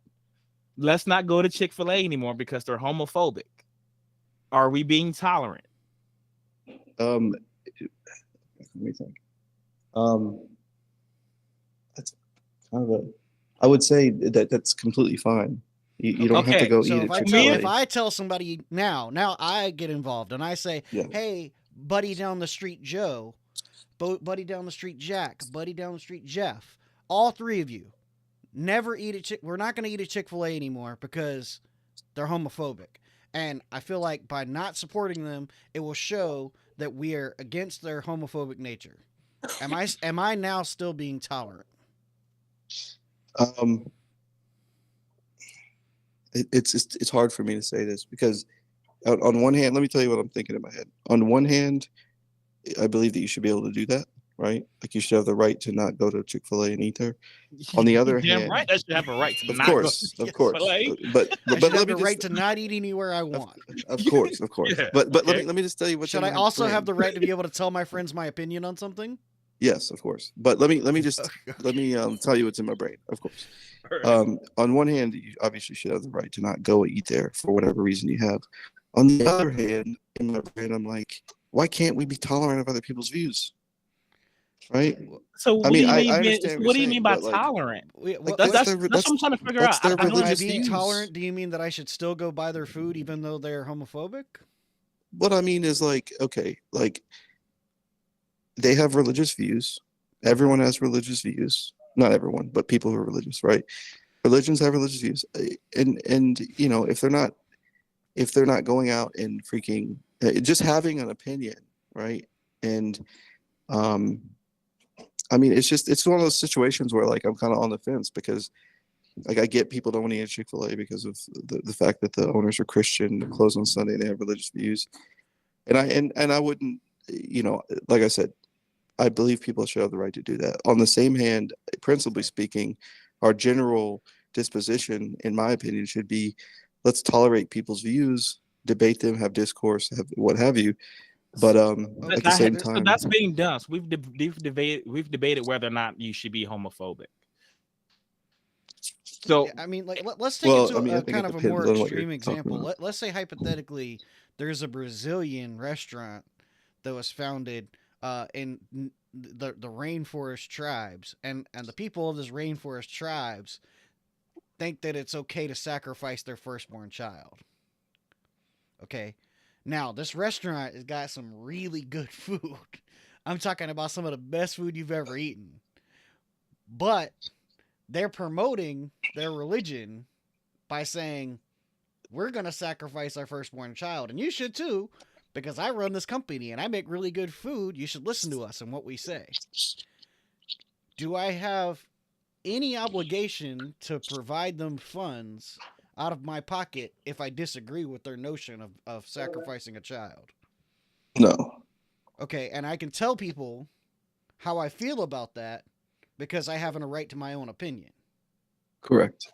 let's not go to Chick-fil-A anymore because they're homophobic. Are we being tolerant? Let me think. That's kind of I would say that's completely fine. You don't have to go eat at Chick-fil-A. If I tell somebody now I get involved and I say, hey, buddy down the street Joe, buddy down the street Jack, buddy down the street Jeff, all three of you, never eat at we're not going to eat at Chick-fil-A anymore because they're homophobic. And I feel like by not supporting them, it will show that we are against their homophobic nature. Am I now still being tolerant? It's hard for me to say this because on one hand, let me tell you what I'm thinking in my head. On one hand, I believe that you should be able to do that, right? Like you should have the right to not go to Chick-fil-A and eat there. On the other hand, right, I should have a right to of course. But I should have the right to not eat anywhere I want. Of course. Yeah. But let me just tell you what. Should I also have the right to be able to tell my friends my opinion on something? Yes, of course. But let me tell you what's in my brain. Of course. On one hand, you obviously should have the right to not go eat there for whatever reason you have. On the other hand, in my brain, I'm like, why can't we be tolerant of other people's views? Right. So I understand what do you mean by tolerant? That's what I'm trying to figure out. By being tolerant, do you mean that I should still go buy their food even though they're homophobic? What I mean is they have religious views. Everyone has religious views. Not everyone, but people who are religious, right? Religions have religious views, and if they're not going out and freaking just having an opinion, right? And I mean, it's one of those situations where like I'm kind of on the fence because like I get people don't want to eat Chick-fil-A because of the fact that the owners are Christian, they're closed on Sunday, they have religious views, and I wouldn't, like I said, I believe people should have the right to do that. On the same hand, principally speaking, our general disposition, in my opinion, should be let's tolerate people's views, debate them, have discourse, have what have you. But at the same So time, that's being done. So we've debated whether or not you should be homophobic. So I mean, like let's take it well, to I mean, I a think it kind of a depends more on what you're extreme talking example. about. Let's say hypothetically, there's a Brazilian restaurant that was founded in the rainforest tribes, and the people of this rainforest tribes think that it's okay to sacrifice their firstborn child. Okay, now this restaurant has got some really good food. I'm talking about some of the best food you've ever eaten, but they're promoting their religion by saying we're going to sacrifice our firstborn child, and you should too, because I run this company and I make really good food. You should listen to us and what we say. Do I have any obligation to provide them funds out of my pocket if I disagree with their notion of sacrificing a child? No, Okay, and I can tell people how I feel about that because I have a right to my own opinion. correct.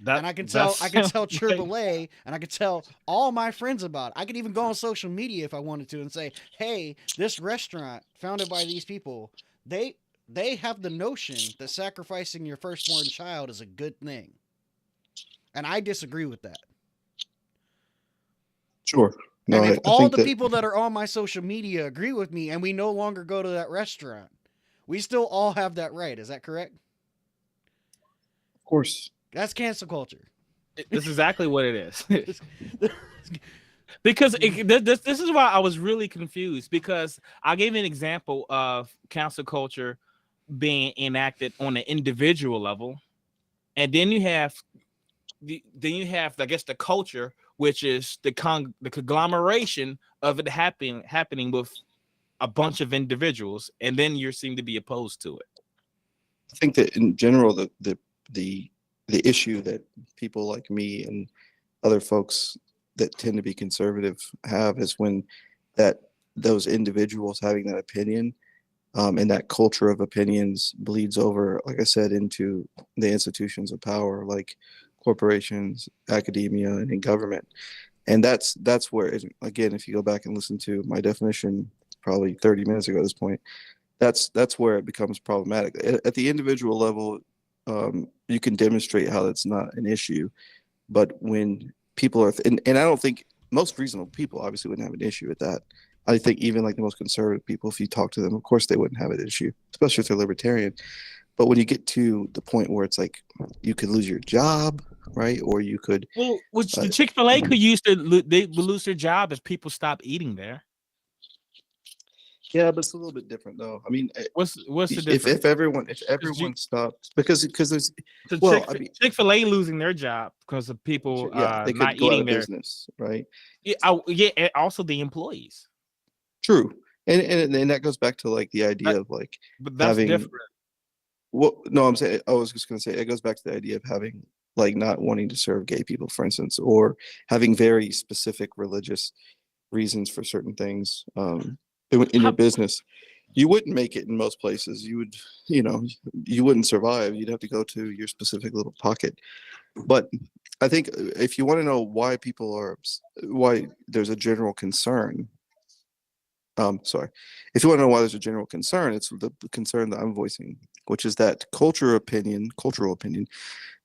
And I can tell Chevrolet and I can tell all my friends about it. I could even go on social media if I wanted to and say, hey, this restaurant founded by these people, they have the notion that sacrificing your firstborn child is a good thing. And I disagree with that. Sure. No, And if I all think the that, people that are on my social media agree with me and we no longer go to that restaurant, we still all have that right. Is that correct? of course. That's cancel culture. that's exactly what it is. Because this is why I was really confused, because I gave an example of cancel culture being enacted on an individual level, and then you have I guess the culture, which is the conglomeration of it happening with a bunch of individuals, and then you seem to be opposed to it. I think that in general, the issue that people like me and other folks that tend to be conservative have is when those individuals having that opinion, and that culture of opinions bleeds over, like I said, into the institutions of power, like corporations, academia, and in government. And that's where, again, if you go back and listen to my definition, probably 30 minutes ago at this point, that's where it becomes problematic. At the individual level, you can demonstrate how that's not an issue, but when people are, and I don't think most reasonable people obviously wouldn't have an issue with that. I think even like the most conservative people, if you talk to them, of course they wouldn't have an issue, especially if they're libertarian. But when you get to the point where it's like you could lose your job, right? Or you could, Which the Chick-fil-A could use they would lose their job if people stop eating there. yeah, but it's a little bit different though. I mean, What's the difference? if everyone stopped, because there's, So well, I mean, Chick-fil-A losing their job because of people sure, yeah, they not could go out eating of there. business, right? Yeah, and also the employees. True, and that goes back to like the idea of like But that's having. different. Well, no, I'm saying, I was just going to say it goes back to the idea of having like not wanting to serve gay people, for instance, or having very specific religious reasons for certain things in your business. You wouldn't make it in most places. You would, you wouldn't survive. You'd have to go to your specific little pocket. But I think if you want to know why why there's a general concern, sorry, if you want to know why there's a general concern, it's the concern that I'm voicing, which is that cultural opinion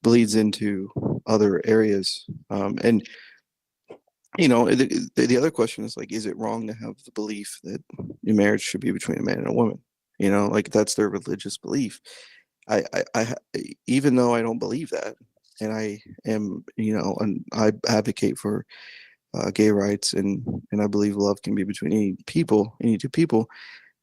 bleeds into other areas. And the other question is like, is it wrong to have the belief that your marriage should be between a man and a woman? Like that's their religious belief. I even though I don't believe that, and I am, and I advocate for gay rights, and I believe love can be between any two people.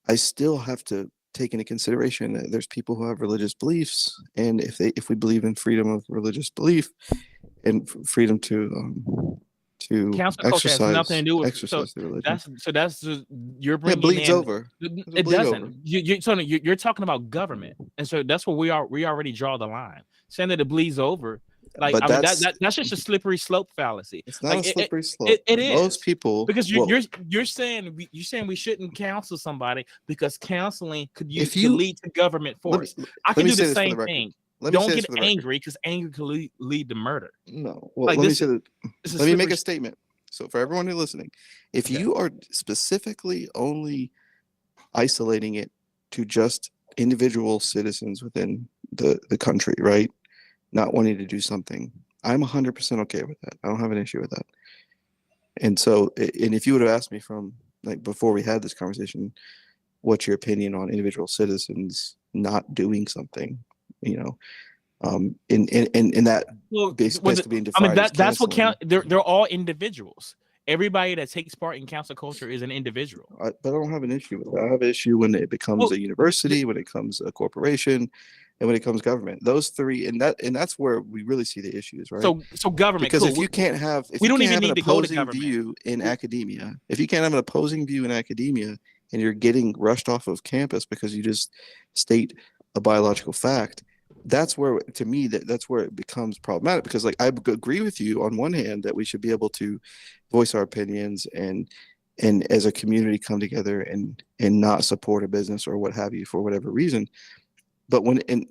I still have to take into consideration that there's people who have religious beliefs, and if we believe in freedom of religious belief and freedom to Council culture has nothing to do with exercise the religion. That's you're It bringing bleeds in over. it doesn't. You're talking about government, and so that's where we already draw the line, saying that it bleeds over. Like But I mean that's just a slippery slope fallacy. It's not Like a slippery slope. it is. Most people, because you're saying we shouldn't counsel somebody because counseling could lead to government force. I can do the same thing. Don't get angry because anger could lead to murder. No. Well, let me make a statement. So for everyone who's listening, if you are specifically only isolating it to just individual citizens within the country, right? Not wanting to do something, I'm 100% okay with that. I don't have an issue with that. And so, and if you would have asked me from like before we had this conversation, what's your opinion on individual citizens not doing something, you know, in that basically being defined as that's what count. They're all individuals. Everybody that takes part in council culture is an individual. But I don't have an issue with that. I have an issue when it becomes a university, when it becomes a corporation, and when it comes government. Those three, and that's where we really see the issues, right? So government, because if you can't have, if we you don't can't even have need an to go to opposing government. view in academia, if you can't have an opposing view in academia, and you're getting rushed off of campus because you just state a biological fact, that's where, to me, that's where it becomes problematic. Because like I agree with you on one hand that we should be able to voice our opinions and as a community come together and not support a business or what have you for whatever reason. But when it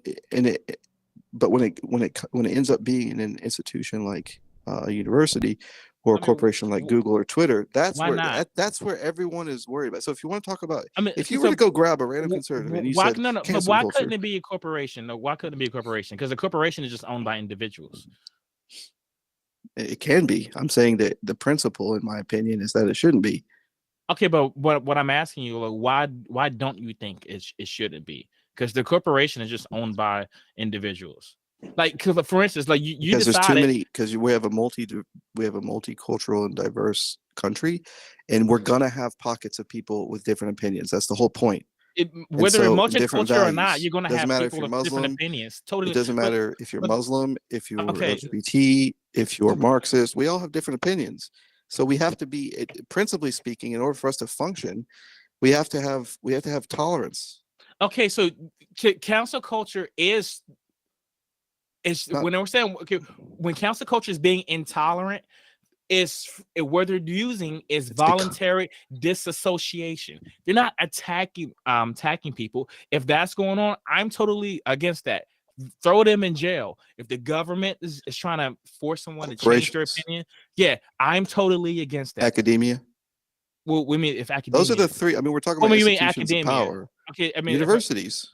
ends up being in an institution like a university or a corporation like Google or Twitter, that's where everyone is worried about. So if you want to talk about, if you were to go grab a random conservative and you said, but why couldn't it be a corporation? No, why couldn't it be a corporation? Because a corporation is just owned by individuals. It can be. I'm saying that the principle, in my opinion, is that it shouldn't be. Okay, but what I'm asking you, like, why don't you think it shouldn't be? Because the corporation is just owned by individuals. Like, for instance, like you decided, there's too many, because we have a multicultural and diverse country, and we're gonna have pockets of people with different opinions. That's the whole point. Whether you're multicultural or not, you're gonna have people with different opinions. Totally, it doesn't matter if you're Muslim, if you're LGBT, if you're Marxist. We all have different opinions. So we have to be, principally speaking, in order for us to function, we have to have tolerance. Okay, so council culture is when we're saying when council culture is being intolerant, is what they're using is voluntary disassociation. They're not attacking people. If that's going on, I'm totally against that. Throw them in jail. If the government is trying to force someone to change their opinion, yeah, I'm totally against that. Academia. Well, we mean if academia. Those are the three. I mean, we're talking about institutions of power. Okay, I mean universities.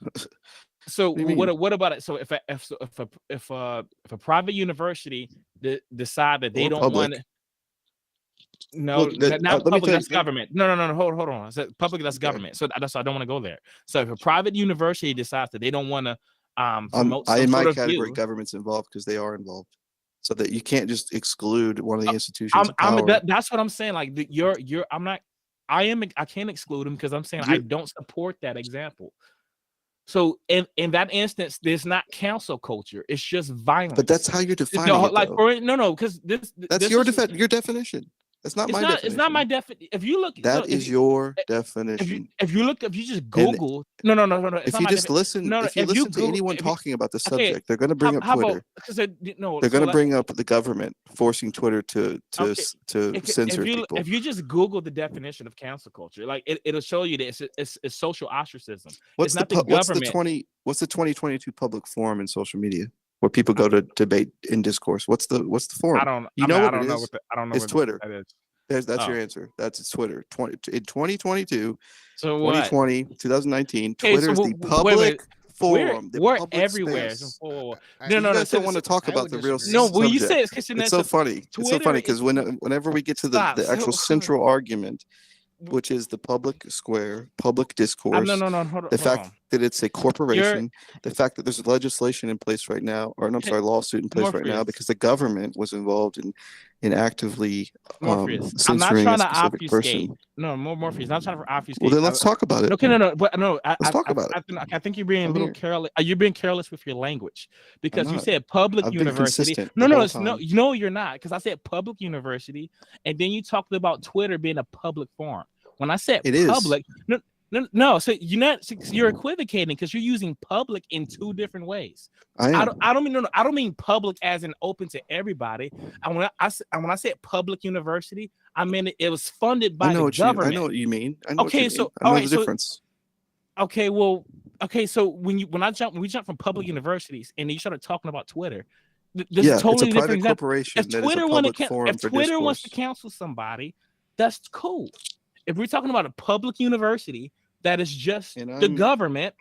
So what about it? So if a private university decide that they don't want to, not public, that's government. No, hold on. I said public, that's government. So that's why I don't want to go there. So if a private university decides that they don't want to promote in my category, government's involved because they are involved. So that you can't just exclude one of the institutions of power. That's what I'm saying. Like I can't exclude them because I'm saying I don't support that example. So in that instance, there's not council culture. It's just violence. But that's how you're defining it. Because that's your definition. That's not my definition. It's not my definition. If you look, that is your definition. If you just Google, no. If you just listen, if you listen to anyone talking about the subject, they're going to bring up Twitter. They're going to bring up the government forcing Twitter to censor people. If you just Google the definition of council culture, like it'll show you that it's social ostracism. What's the 2022 public forum in social media where people go to debate in discourse? What's the forum? I don't know. It's Twitter. That's your answer. It's Twitter. In 2022, so 2020, 2019, Twitter is the public forum. We're everywhere. No. I still want to talk about the real. No, when you say it's so funny. It's so funny because whenever we get to the actual central argument, which is the public square, public discourse. No. Hold on. that it's a corporation, the fact that there's legislation in place right now, or I'm sorry, lawsuit in place right now Morpheus. because the government was involved in actively Morpheus. I'm not censoring trying a to specific obfuscate. person. No, Morpheus. Not trying to obfuscate. Well, then let's talk about it. Okay, no. But no, Let's talk about it. I think you're being a I'm little here. careless. You're being careless with your language because you not. said public I've been university. consistent No, the no, whole it's no, time. no, you're not. Because I said public university, and then you talked about Twitter being a public forum. When I said It is. public, no. So you're equivocating because you're using public in two different ways. I don't mean public as in open to everybody. And when I said public university, I meant it was funded by the government. I know what you mean. I know Okay, what you so mean. I know all right, the so difference. okay, well, so when we jump from public universities and you started talking about Twitter, this is totally it's a different private example. corporation If that is a Twitter public wants to discourse. cancel somebody, that's cool. If we're talking about a public university that is just the government,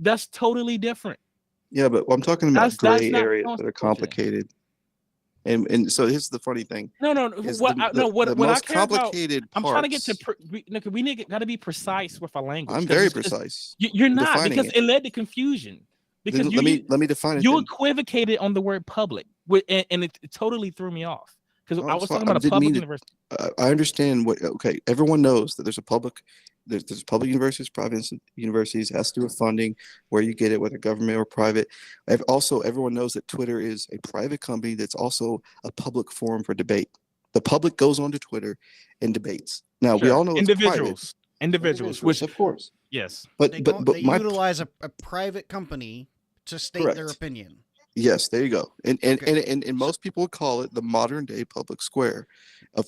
that's totally different. Yeah, but I'm talking about gray not areas that are complicated. And so here's the funny thing. No. What the most complicated I'm trying to get to. We got to be precise with our language. I'm very precise. You're not, because it led to confusion. Because let me define it. You equivocated on the word public, and it totally threw me off. Because I was talking about a public university. I understand what. Okay, everyone knows that there's public universities, private universities. Has to do with funding, where you get it, whether government or private. Also, everyone knows that Twitter is a private company that's also a public forum for debate. The public goes onto Twitter and debates. Now we all know individuals, which of course, yes, but they utilize a private company to state their opinion. Yes, there you go. And most people would call it the modern day public square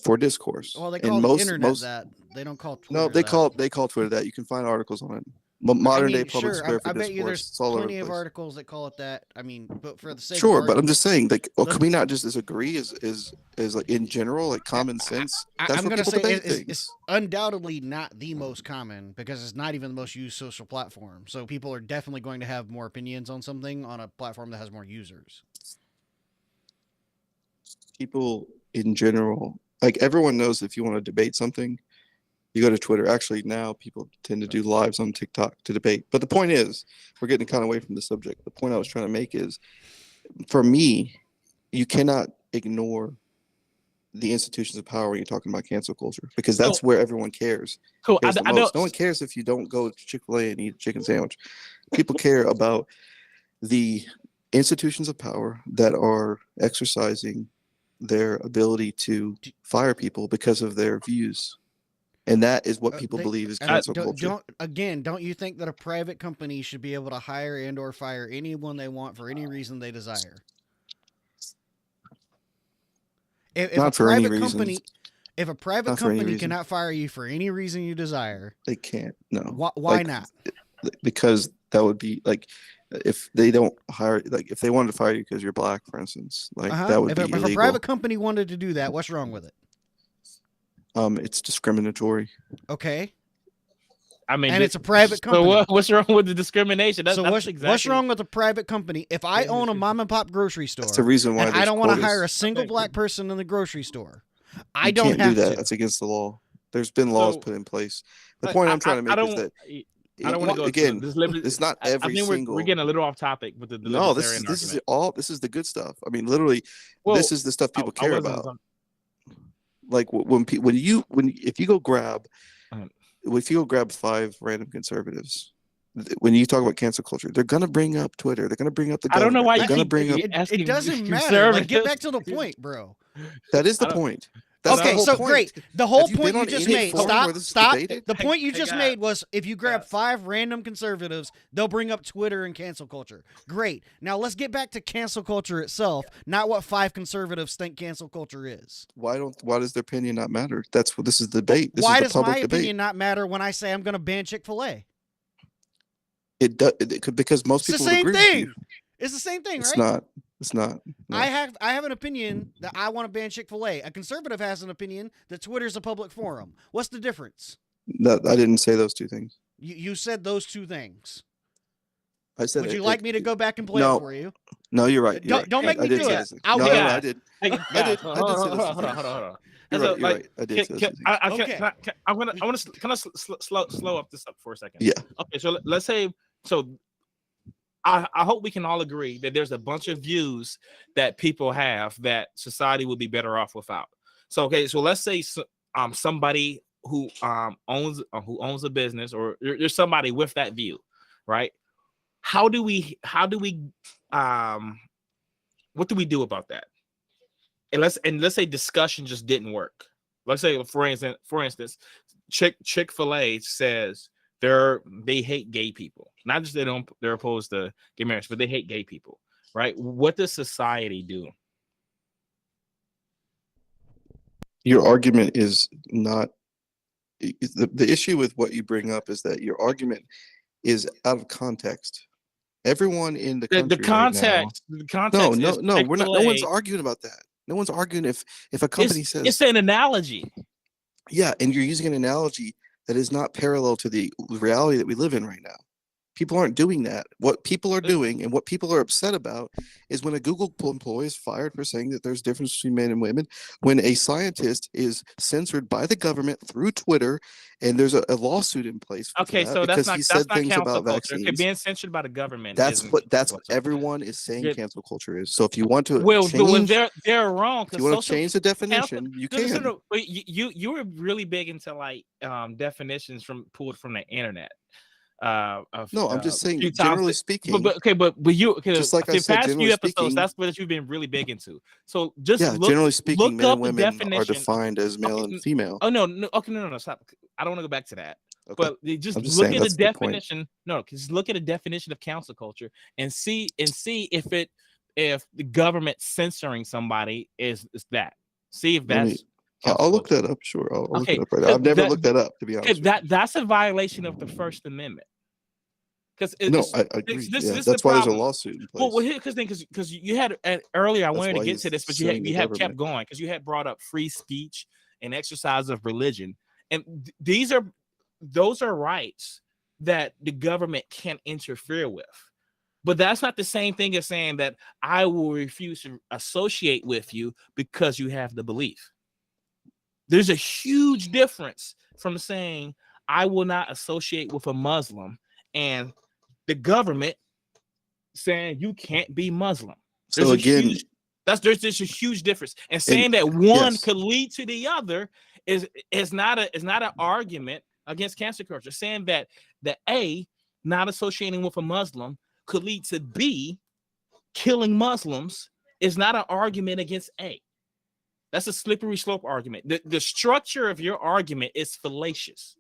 for discourse. Well, they call the internet that. They don't call Twitter No, they call Twitter that. You can find articles on it. Modern day public square for discourse. I bet you there's plenty of articles that call it that. I mean, but for the sake of but I'm just saying, like, can we not just disagree is like in general, like common sense? I'm going to say it's undoubtedly not the most common because it's not even the most used social platform. So people are definitely going to have more opinions on something on a platform that has more users. People in general, like everyone knows, if you want to debate something, you go to Twitter. Actually, now people tend to do lives on TikTok to debate. But the point is, we're getting kind of away from the subject. The point I was trying to make is, for me, you cannot ignore the institutions of power when you're talking about cancel culture, because that's where everyone cares. Cool. No one cares if you don't go to Chick-fil-A and eat a chicken sandwich. People care about the institutions of power that are exercising their ability to fire people because of their views. And that is what people believe is cancel culture. Don't you think that a private company should be able to hire and or fire anyone they want for any reason they desire? If a private company cannot fire you for any reason you desire, they can't. No. Why not? Because that would be like, if they don't hire, like if they wanted to fire you because you're black, for instance, like that would be illegal. If a private company wanted to do that, what's wrong with it? It's discriminatory. Okay. I mean, and it's a private company. So what's wrong with the discrimination? What's wrong with a private company? If I own a mom and pop grocery store, that's the reason why I don't want to hire a single black person in the grocery store. I don't have do that. to. That's against the law. There's been laws put in place. The point I'm trying to make is that I don't want to go again. It's not every single. We're getting a little off topic with the no. This is the good stuff. I mean, literally, this is the stuff people care about. Like if you go grab 5 random conservatives, when you talk about cancel culture, they're gonna bring up Twitter. They're gonna bring up the government. I don't know why you're gonna bring up. It doesn't matter. Like, get back to the point, bro. That is the point. Okay, so great. The whole point you just made. Stop. The point you just made was if you grab 5 random conservatives, they'll bring up Twitter and cancel culture. Great. Now let's get back to cancel culture itself, not what 5 conservatives think cancel culture is. Why does their opinion not matter? That's what this is the debate. Why does my opinion not matter when I say I'm going to ban Chick-fil-A? It could, because most people would agree with you. It's the same thing, right? It's not. No. I have an opinion that I want to ban Chick-fil-A. A conservative has an opinion that Twitter's a public forum. What's the difference? I didn't say those 2 things. You said those 2 things. I said. Would you like me to go back and play it for you? No, you're right. Don't make me do it. I did. I did. Hold on. You're right. I did. I want to kind of slow up this up for a second. Yeah. Okay, so let's say So I hope we can all agree that there's a bunch of views that people have that society would be better off without. So okay, so let's say somebody who owns a business, or there's somebody with that view, right? How do we what do we do about that? And let's say discussion just didn't work. Let's say for instance, Chick-fil-A says they hate gay people. Not just they're opposed to gay marriage, but they hate gay people, right? What does society do? Your argument is not the issue with what you bring up is that your argument is out of context. Everyone in the country right now. The context. No. We're not. No one's arguing about that. No one's arguing if a company says it's an analogy. Yeah, and you're using an analogy that is not parallel to the reality that we live in right now. People aren't doing that. What people are doing and what people are upset about is when a Google employee is fired for saying that there's a difference between men and women, when a scientist is censored by the government through Twitter, and there's a lawsuit in place for Okay, that so because that's he said not things cancel about culture. Okay, vaccines. being censored by the government. That's what everyone is saying cancel culture is. So if you want to change, they're wrong. If you want to change the definition, you can. No, you were really big into like definitions pulled from the internet. No, I'm just saying, generally speaking. But you just like I said, past few episodes, speaking, that's what you've been really big into. So just generally speaking, men and women definition. are defined as male and female. Oh no, okay, no, stop. I don't want to go back to that. Okay. But just look at the definition. No, just look at a definition of cancel culture and see if the government censoring somebody is that. See if that's. I'll look that up. Sure, I'll look it up right now. I've never looked that up, to be honest. That's a violation of the First Amendment. Because I agree. That's why there's a lawsuit in place. Well, because you had earlier. I wanted to get to this, but you have kept going because you had brought up free speech and exercise of religion, and those are rights that the government can't interfere with. But that's not the same thing as saying that I will refuse to associate with you because you have the belief. There's a huge difference from saying I will not associate with a Muslim and the government saying you can't be Muslim. There's a huge difference. And saying that one could lead to the other is not an argument against cancel culture. Saying that the A, not associating with a Muslim, could lead to B, killing Muslims, is not an argument against A. That's a slippery slope argument. The structure of your argument is fallacious.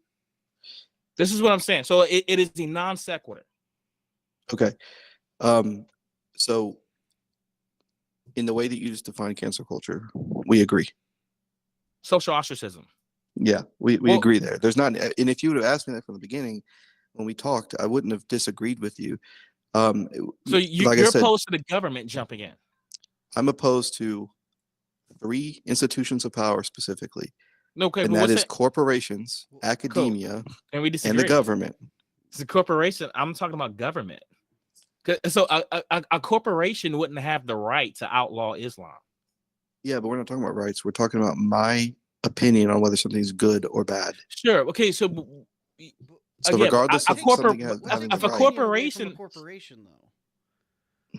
This is what I'm saying. So it is a non sequitur. Okay. So in the way that you just define cancel culture, we agree. Social ostracism. Yeah, we agree there. There's not, and if you would have asked me that from the beginning when we talked, I wouldn't have disagreed with you. So you're opposed to the government jumping in. I'm opposed to 3 institutions of power specifically. Okay, and that is corporations, academia, and the government. It's a corporation. I'm talking about government. So a corporation wouldn't have the right to outlaw Islam. Yeah, but we're not talking about rights. We're talking about my opinion on whether something's good or bad. Sure. Okay. So again, regardless of something having a corporation though.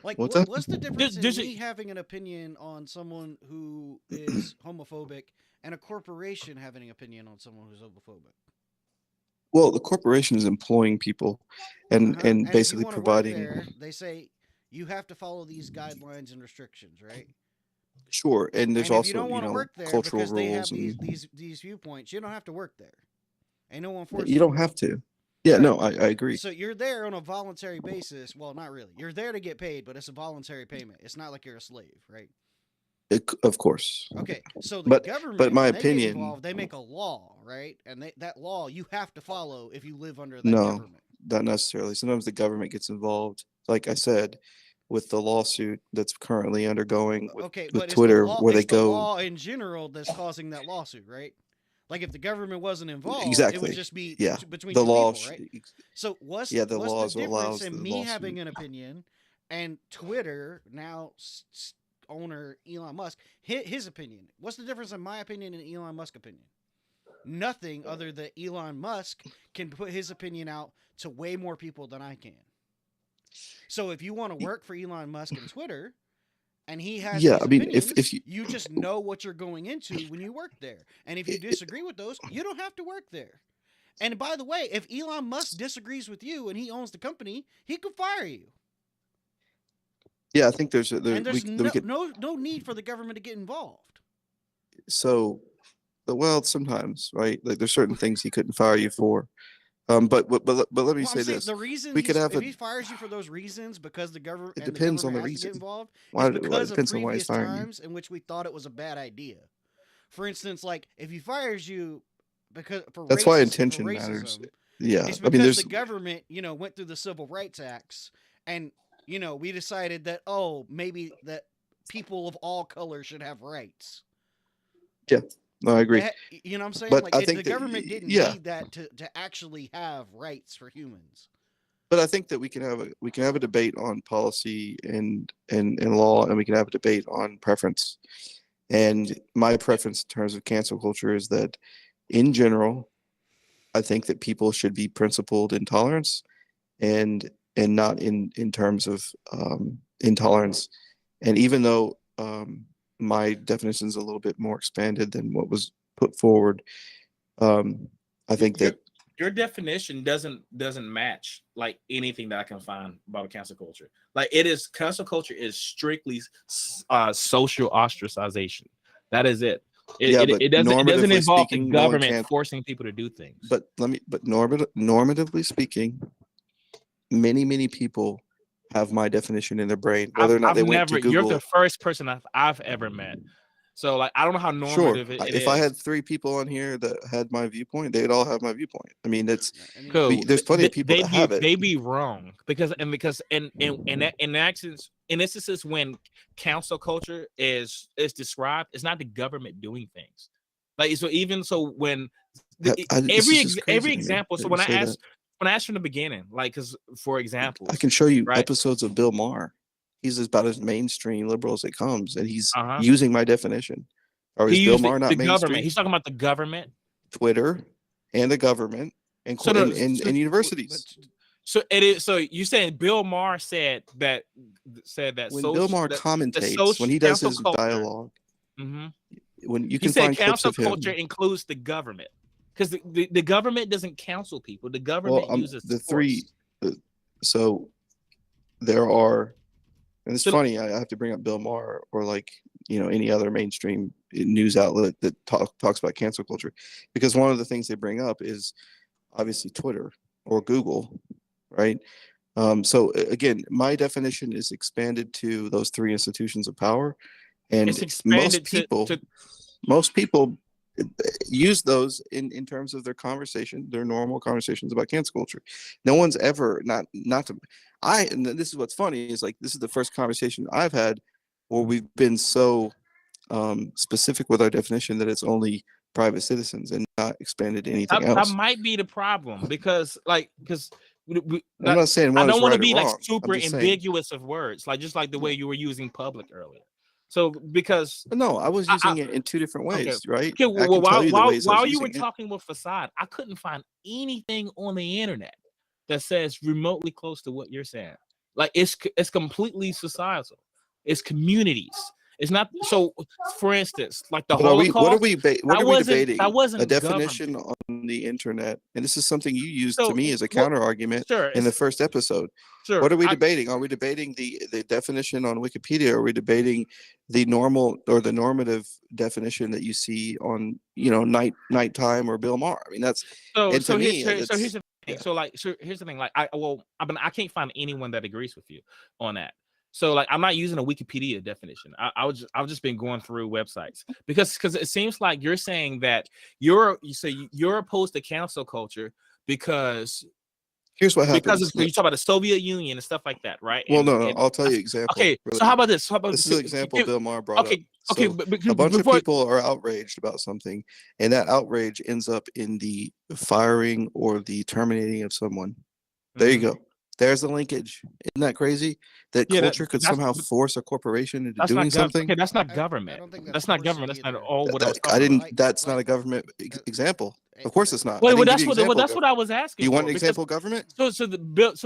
Like, what's the difference in me having an opinion on someone who is homophobic and a corporation having an opinion on someone who's homophobic? Well, the corporation is employing people and basically providing. They say you have to follow these guidelines and restrictions, right? Sure, and there's also cultural rules. They have these viewpoints. You don't have to work there, and no one forces you. Don't have to. Yeah, right. No, I agree. So you're there on a voluntary basis. Well, not really. You're there to get paid, but it's a voluntary payment. It's not like you're a slave, right? Of course. Okay, so the government, but my opinion, they make a law, right? And that law you have to follow if you live under that government. Not necessarily. Sometimes the government gets involved. Like I said, with the lawsuit that's currently undergoing with Twitter, where they go. The law in general that's causing that lawsuit, right? Like if the government wasn't involved, it would just be between the law, people, right? So what's the difference in me having an opinion and Twitter now owner Elon Musk his opinion? What's the difference in my opinion and Elon Musk's opinion? Nothing other than Elon Musk can put his opinion out to way more people than I can. So if you want to work for Elon Musk and Twitter, and he has Yeah, these I mean, opinions, if you, you just know what you're going into when you work there. And if you disagree with those, you don't have to work there. And by the way, if Elon Musk disagrees with you and he owns the company, he could fire you. yeah, I think there's And there's we could. no need for the government to get involved. So, well, sometimes, right? Like there's certain things he couldn't fire you for. But let me Well, I'm say saying this: the reason we could have if a. he fires you for those reasons because the government It and the depends on government the has to get reason. involved Why? is Well, it because of depends on why he's previous firing you. times in which we thought it was a bad idea. For instance, like if he fires you because That's why intention matters. racism, Yeah, it's I mean, because there's the government, went through the civil rights acts and we decided that maybe that people of all colors should have rights. yeah, no, I agree. You know what I'm saying? But Like I the think that government didn't yeah, need that to actually have rights for humans. but I think that we can have a debate on policy and law, and we can have a debate on preference. And my preference in terms of cancel culture is that, in general, I think that people should be principled in tolerance and not in terms of intolerance. And even though my definition is a little bit more expanded than what was put forward, I think your, that your definition doesn't match like anything that I can find about a cancel culture. Like it is cancel culture is strictly social ostracization. That is it. yeah, but It doesn't normatively involve the speaking, no one government can't. forcing people to do things. But normatively speaking, many people have my definition in their brain, whether or not they went to You're the Google. first person I've ever met. So like I don't know how Sure, normative it if I is. had 3 people on here that had my viewpoint, they'd all have my viewpoint. I mean, that's Cool. there's plenty of people that have it. They be wrong because in actions in instances when council culture is described, it's not the government doing things. Like so even so when This is just crazy every to me example. that So you say that. when I asked from the beginning, like because for examples, I can show you right? episodes of Bill Maher. He's about as mainstream liberal as it comes, and he's Uh-huh. using my definition. Or He is Bill used Maher not the government. mainstream? He's talking about the government. Twitter and the government and So no, and universities. So it is. So you saying Bill Maher said that When Bill Maher commentates, when he does his dialogue, when you he can said find clips council of him. culture includes the government because the government doesn't counsel people. The government uses the force. three. So there are, and it's funny. I have to bring up Bill Maher or like any other mainstream news outlet that talks about cancel culture, because one of the things they bring up is obviously Twitter or Google, right? So again, my definition is expanded to those 3 institutions of power, and It's expanded most people use those in terms of their conversation, their normal conversations about cancel culture. No one's ever not to and this is what's funny is like this is the first conversation I've had where we've been so specific with our definition that it's only private citizens and not expanded to anything else. That might be the problem because I'm not saying I one don't is want to right or be like wrong. super I'm just saying. ambiguous of words, like just like the way you were using public earlier. So because No, I was using it in 2 different ways, right? Okay, I can tell you the ways I was while you were using it. talking with Facade, I couldn't find anything on the internet that says remotely close to what you're saying. Like it's completely societal. It's communities. It's not so. For instance, like the Holocaust. What are we debating? That wasn't a definition government. on the internet, and this is something you used So, to me as a counter argument sure, in the first episode. Sure. What are we debating? Are we debating the definition on Wikipedia? Are we debating the normal or the normative definition that you see on nighttime or Bill Maher? I mean that's here's the thing. Yeah. So here's the thing. Like I can't find anyone that agrees with you on that. So like I'm not using a Wikipedia definition. I've just been going through websites because it seems like you're saying that you're opposed to cancel culture because here's what happens. You talk about the Soviet Union and stuff like that, right? Well, no, I'll tell you an example. Okay, really. So how about this? This is an example Bill Maher brought up. Okay, a bunch of people are outraged about something, and that outrage ends up in the firing or the terminating of someone. There you go. There's the linkage. Isn't that crazy? That culture could somehow force a corporation into doing something. Okay, that's not government. That's not government. That's not all what I didn't. That's not a government example. Of course, it's not. Wait, that's what I was asking. You want an example of government? So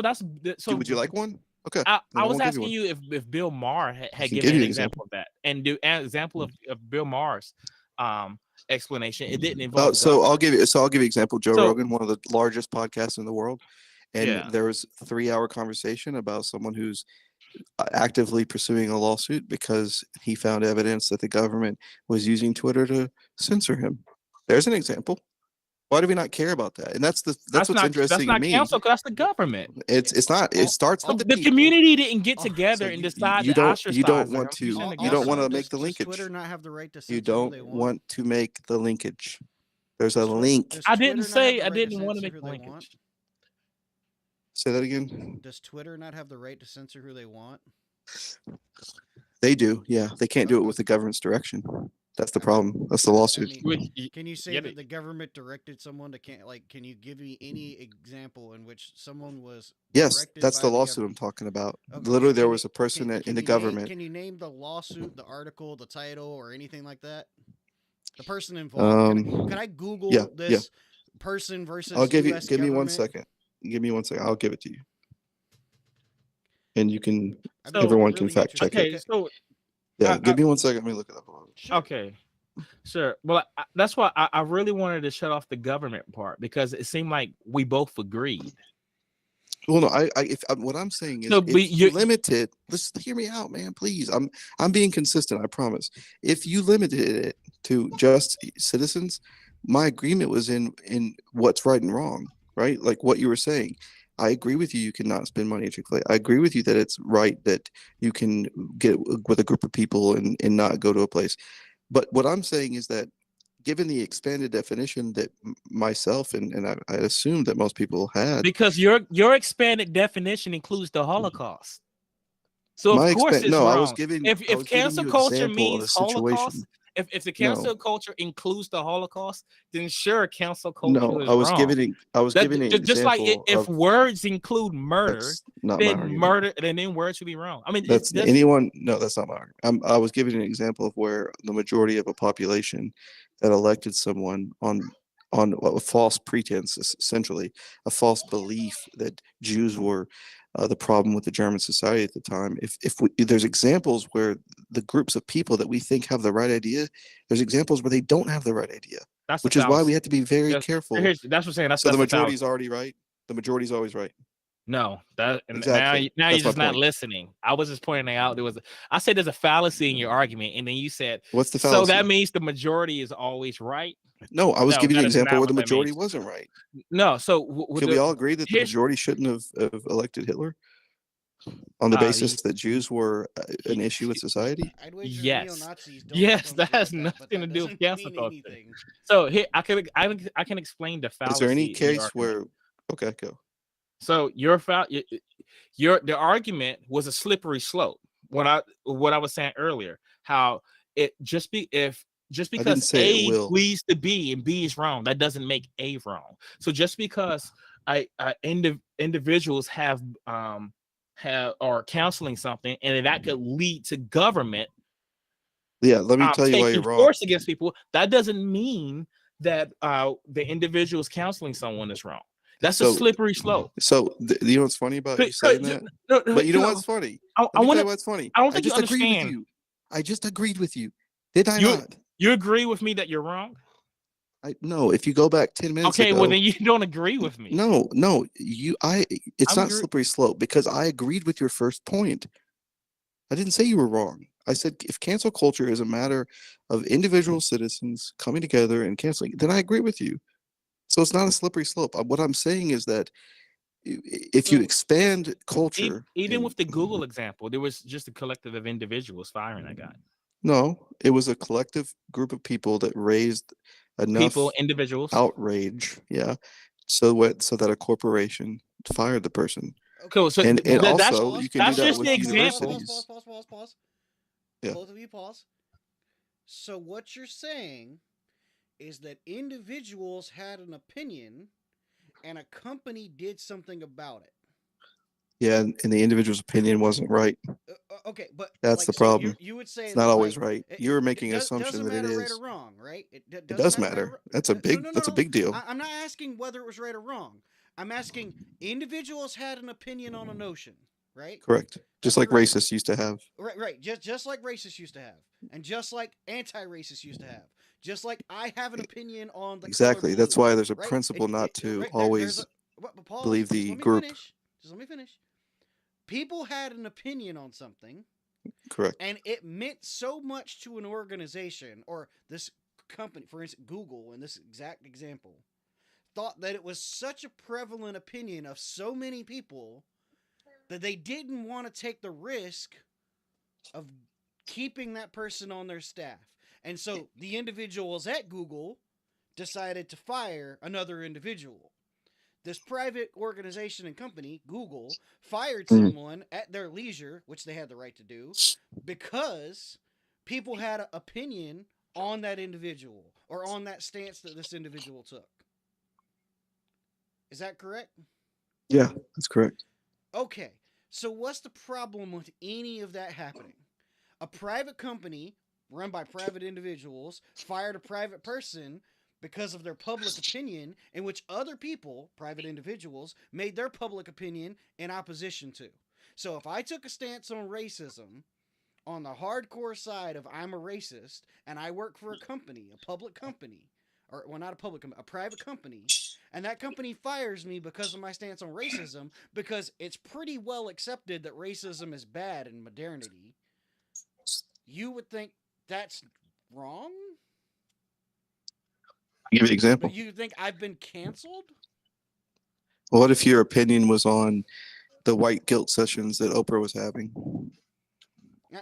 that's would you like one? Okay, I then I was won't give you asking one. you if Bill Maher I had can given give an you an example example. of that, and do an example of Bill Maher's explanation. It didn't involve So I'll government. give you. So I'll give you an example. Joe So Rogan, one of the largest podcasts in the world, and yeah, there was a 3-hour conversation about someone who's actively pursuing a lawsuit because he found evidence that the government was using Twitter to censor him. There's an example. Why do we not care about that? And that's what's that's interesting to not me. council, 'cause that's the government. It's not. It starts So with the the people. community didn't get Oh, together So and you decide you to don't ostracize him. want You to shouldn't have you got don't want also, to that. make the does Twitter linkage. not have the right to You censor who don't they want? want to make the linkage. There's a Does Twitter link. does I didn't Twitter not have say the I right to didn't want to censor make who the they want? linkage. Say that again. Does Twitter not have the right to censor who they want? They do. Yeah, they can't do it with the government's direction. That's the problem. That's the lawsuit. Which Can you say yeah, that the government directed someone to can't like? Can you give me any example in which someone was Yes, directed that's by the the lawsuit I'm government? talking about. Okay, Literally, there was a person in the government. Can you name the lawsuit, the article, the title, or anything like that? The person involved. Could I Yeah, Google yeah. this person I'll versus give you. U.S. Give me one government? second. Give me one second. I'll give it to you, and you can. I'd be so Everyone can really fact check interested. it. okay, so Yeah, I, give me one second. Let me look it up. Sure. okay. Sure. Well, that's why I really wanted to shut off the government part because it seemed like we both agreed. Well, no, what I'm saying So, is, but if you limit it, listen, hear me out, man, please. I'm being consistent. I promise. If you limited it to just citizens, my agreement was in what's right and wrong, right? Like what you were saying. I agree with you. You cannot spend money at Chick-fil-A. I agree with you that it's right that you can get with a group of people and not go to a place. But what I'm saying is that given the expanded definition that myself and I assume that most people had, because your expanded definition includes the Holocaust. So of my course expand it's no, wrong. I If was giving cancel you culture example of means a situation. Holocaust, if the No, cancel culture includes the Holocaust, then sure, cancel culture no, is wrong. I was That giving an just like example if of words include murder, that's not my then argument. words should be wrong. I mean, That's that's anyone. No, that's not my argument. I was giving an example of where the majority of a population that elected someone on a false pretense, essentially a false belief that Jews were the problem with the German society at the time. There's examples where the groups of people that we think have the right idea, there's examples where they don't have the right idea, that's a which is why we fallacy. have to be very That's careful. that's what I'm saying. So the That's a majority is fallacy. already right. The majority is always right. No, that and Exactly. now you're That's my just not point. listening. I was just pointing out I said there's a fallacy in your argument, and then you said What's the so that fallacy? means the majority is always right. No, I was No, giving you that an is example not where the what that majority means. wasn't right. No, so Can we all agree that the here's majority shouldn't have elected Hitler on the basis that Jews were an issue with society? I'd wager yes, neo-Nazis yes, don't that agree has with that, but nothing to that do with doesn't cancel mean culture. anything. So here I can explain the Is there any fallacy in your case argument. where? Okay, go. So the argument was a slippery slope. What I was saying earlier, how it just I didn't because say it A will. leads to B and B is wrong, that doesn't make A wrong. So just because individuals have or counseling something and that could lead to government Yeah, let me tell you why you're taking wrong. force against people, that doesn't mean that the individual is counseling someone is wrong. That's a So, slippery slope. you know what's funny about you saying that? But you know what's funny? I Let me want tell you to. what's funny. I don't I think you just agreed with understand. you. I just agreed with you. Did I You not? you agree with me that you're wrong? No. If you go back 10 minutes Okay, well ago, then you don't agree with me. no. It's I'm not agree. slippery slope because I agreed with your first point. I didn't say you were wrong. I said if cancel culture is a matter of individual citizens coming together and canceling, then I agree with you. So it's not a slippery slope. What I'm saying is that if you So expand culture, even and with the Google example, there was just a collective of individuals firing that guy. no, it was a collective group of people that raised People, enough individuals. outrage, yeah, so that a corporation fired the person. Cool. So And that's also you can do that just the with example. universities. Pause. Yeah. Both of you pause. So what you're saying is that individuals had an opinion and a company did something about it. Yeah, and the individual's opinion wasn't right. Okay, but That's like, the so problem. you would say It's not that always like right. You're making an assumption doesn't that it matter right or is. wrong, right? It It doesn't does matter matter. no, That's a big deal. I'm not asking whether it was right or wrong. I'm asking individuals had an opinion on a notion. right? Correct. That's Just like correct. racists used to have. Right. Just like racists used to have, and just like anti-racists used to have, just like I have an opinion on the color Exactly. blue, That's why there's a right? principle not to Right there's a always but pause. believe Just the let me group. finish. Just let me finish. People had an opinion on something, Correct. and it meant so much to an organization or this company. For instance, Google, in this exact example, thought that it was such a prevalent opinion of so many people that they didn't want to take the risk of keeping that person on their staff. And so the individuals at Google decided to fire another individual. This private organization and company, Google, fired Mhm. someone at their leisure, which they had the right to do, because people had an opinion on that individual or on that stance that this individual took. Is that correct? Yeah, that's correct. Okay. So what's the problem with any of that happening? A private company run by private individuals fired a private person because of their public opinion, in which other people, private individuals, made their public opinion in opposition to. So if I took a stance on racism on the hardcore side of I'm a racist and I work for a company, a public company, or well, not a public company, a private company, and that company fires me because of my stance on racism, because it's pretty well accepted that racism is bad in modernity, you would think that's wrong? I'll give you an But example. you think I've been canceled? What if your opinion was on the white guilt sessions that Oprah was having?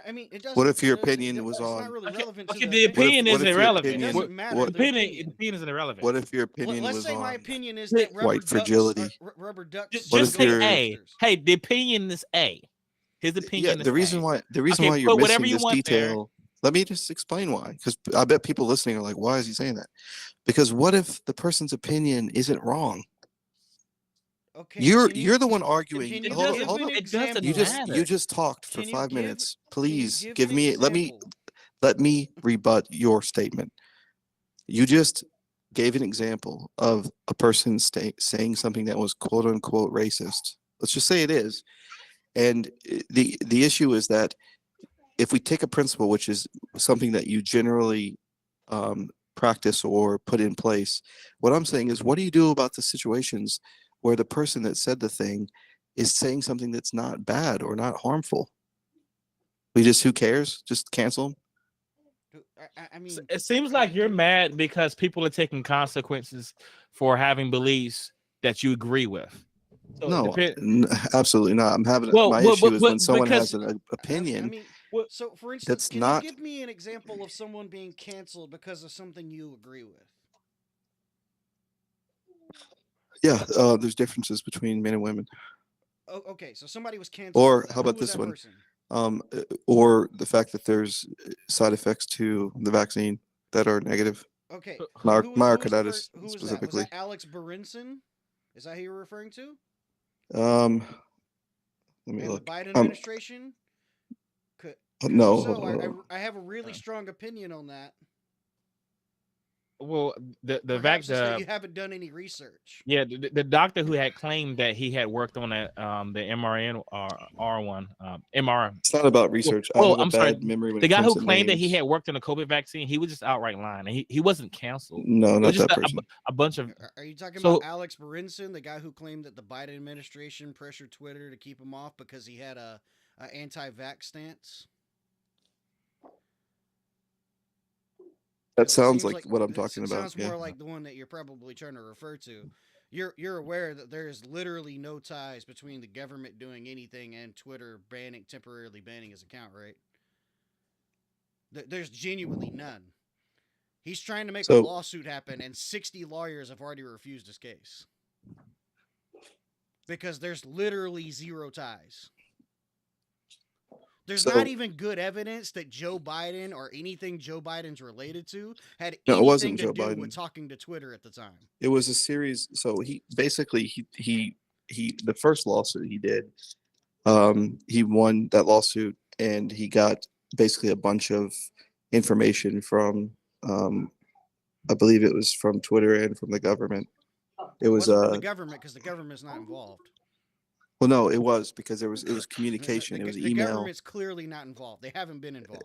I mean, it What doesn't. if your opinion was It's not on really Okay, relevant to okay. the The opinion. opinion is what if your It irrelevant. opinion doesn't matter. what The The opinion. opinion is irrelevant. what if your opinion Let's was say my on opinion is Just, that rubber white ducks fragility? rubber ducks What just if go say with you're A. roosters. Hey, the opinion is A. His yeah, opinion is the reason A. why Okay, you're put whatever missing you this want there. detail, let me just explain why, because I bet people listening are like, why is he saying that? Because what if the person's opinion isn't wrong? Okay, You're the one arguing. can It you Hold doesn't. give hold an up. It doesn't You example? just matter. talked for Can you 5 minutes. can you Please give give an me example? let me rebut your statement. You just gave an example of a person saying something that was quote unquote racist. Let's just say it is. And the issue is that if we take a principle, which is something that you generally practice or put in place, what I'm saying is, what do you do about the situations where the person that said the thing is saying something that's not bad or not harmful? We just, who cares? Just cancel them? I mean, It seems like you're mad because people are taking consequences for having beliefs that you agree with. So it No, depends. absolutely not. I'm having Well, my well, issue is when someone because has an I opinion mean, well, so for instance, that's can you not. give me an example of someone being canceled because of something you agree with? Yeah, there's differences between men and women. Oh, okay, so somebody was canceled for Or that. how Who about was this that one? person? Or the fact that there's side effects to the vaccine that are negative. Okay, Myocarditis who was that? Was specifically. that Alex Berenson? Is that who you're referring to? Um, let me And the look. Biden administration? Because if so, No, I have a really strong opinion on that. well, Perhaps it's that you haven't done any research. yeah, the doctor who had claimed that he had worked on that the MRN or R1 MR. it's not about Well, research. I well, have a I'm sorry. bad memory when The it guy comes who to claimed that he names. had worked on the COVID vaccine, he was just outright lying. And he wasn't canceled. No, It was not just that person. a bunch of. Are you talking about So Alex Berenson, the guy who claimed that the Biden administration pressured Twitter to keep him off because he had a anti-vax stance? That Because it sounds seems like like what I'm it talking about. sounds Yeah. more like the one that you're probably trying to refer to. You're aware that there is literally no ties between the government doing anything and Twitter temporarily banning his account, right? There's genuinely none. He's trying to make a So lawsuit happen, and 60 lawyers have already refused his case because there's literally zero ties. There's not so even good evidence that Joe Biden or anything Joe Biden's related to had no, it anything wasn't to Joe do with Biden. talking to Twitter at the time. It was a series. So he basically he the first lawsuit he did. He won that lawsuit and he got basically a bunch of information from um, I believe it was from Twitter and from the government. It It was wasn't from the government because the government's not involved. Well, no, it was because it was The, communication. It was the email. government's clearly not involved. They haven't been involved.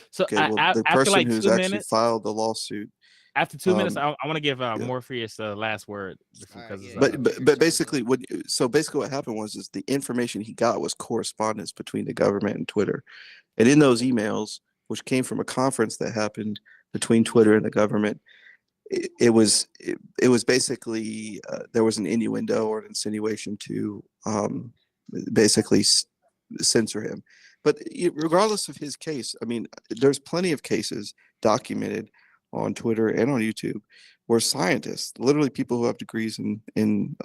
So Okay, well, the after person like who's 2 actually minutes, filed the lawsuit. after 2 minutes, Um, I want to give yeah. Morpheus the last word All right, because yeah, it's yeah. But Figure but time's basically, up. what happened was is the information he got was correspondence between the government and Twitter, and in those emails, which came from a conference that happened between Twitter and the government, it was basically there was an innuendo or an insinuation to basically censor him. But regardless of his case, I mean, there's plenty of cases documented on Twitter and on YouTube where scientists, literally people who have degrees in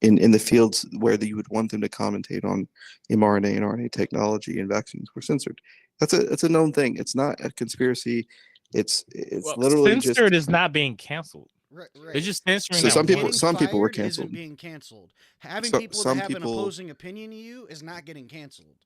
the fields where you would want them to commentate on mRNA and RNA technology and vaccines, were censored. That's a known thing. It's not a conspiracy. It's well, literally just censored is not being canceled. Right, They're right. just censoring so their some people Getting voice. were fired canceled. isn't being canceled. Having So people that some have an people opposing opinion to you is not getting canceled.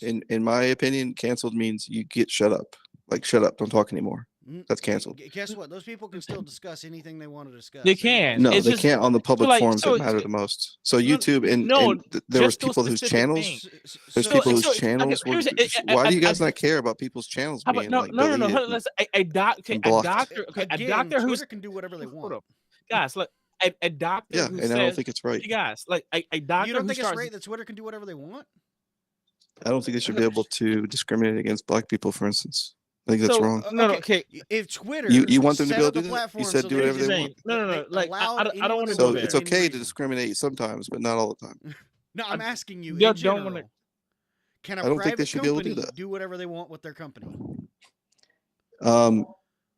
in my opinion, canceled means you get shut up. Like shut up, don't talk anymore. That's canceled. Guess what? Those people can still discuss anything they want to discuss. They They're not can. No, It's they just can't on the so public like forums that so matter the most. So no, YouTube no, there was just those people whose specific channels. things. There's so, people So whose so okay, channels were. here's Why do you guys I not care about people's channels how about being no like no no no deleted hold on, let's a doctor and a blocked? doctor okay a again, doctor who's Twitter can do whatever they hold want. up guys look a doctor Yeah, who and I don't says think it's right. hey guys like a You doctor don't who think it's starts right that Twitter can do whatever they want? I don't think they should be able to discriminate against black people, for instance. I think that's so wrong. no Okay, okay if Twitter You want them to set be able up to a do that? You platform said so do they whatever here's the they just want. thing no no they no like allowed I don't anyone want to to go So vote it's for there any okay to reason. discriminate sometimes, but not all the time. No, I I'm asking you in don't want to general. Can a I don't think they private should be able to do company that. do whatever they want with their company? Um,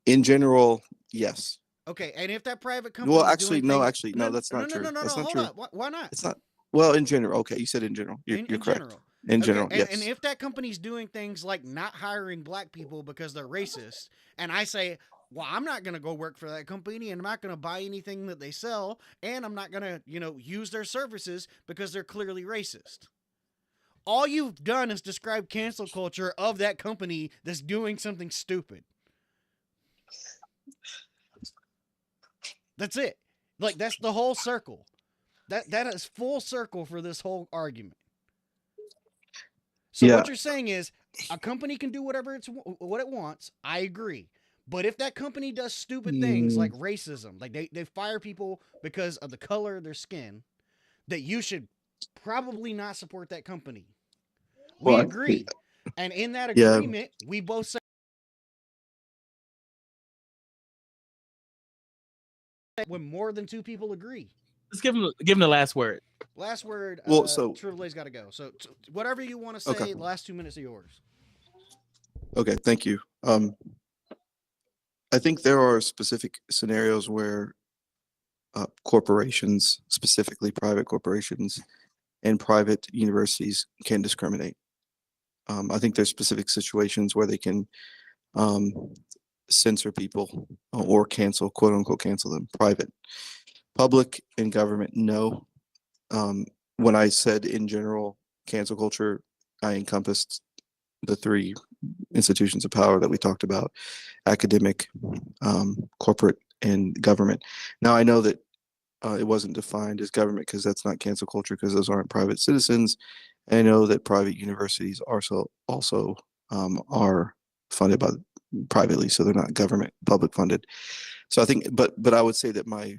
in general, yes. Okay, and if that private Well, company is doing things, no, that's not true. That's not hold true. up. Why not? It's not. Well, in general, okay. You said in general. You're In correct. general. In Okay, general, and yes. if that company's doing things like not hiring black people because they're racist, and I say, well, I'm not going to go work for that company and I'm not going to buy anything that they sell, and I'm not going to, use their services because they're clearly racist. All you've done is describe cancel culture of that company that's doing something stupid. That's it. Like, that's the whole circle. That is full circle for this whole argument. So Yeah. what you're saying is a company can do what it wants. I agree. But if that company does stupid things like racism, like they fire people because of the color of their skin, that you should probably not support that company. We Well, agree. And in that yeah. agreement, we both say when more than two people agree. let's give him the last word. Last word, Well, so Triple's got to go. So whatever you want to say, okay. the last 2 minutes are yours. Okay, thank you. I think there are specific scenarios where corporations, specifically private corporations and private universities, can discriminate. I think there's specific situations where they can censor people or cancel, quote unquote, cancel them. Private, public, and government, no. When I said in general cancel culture, I encompassed the three institutions of power that we talked about: academic, corporate, and government. Now I know that it wasn't defined as government because that's not cancel culture because those aren't private citizens. And I know that private universities also are funded by privately, so they're not government public funded. So I think, but I would say that my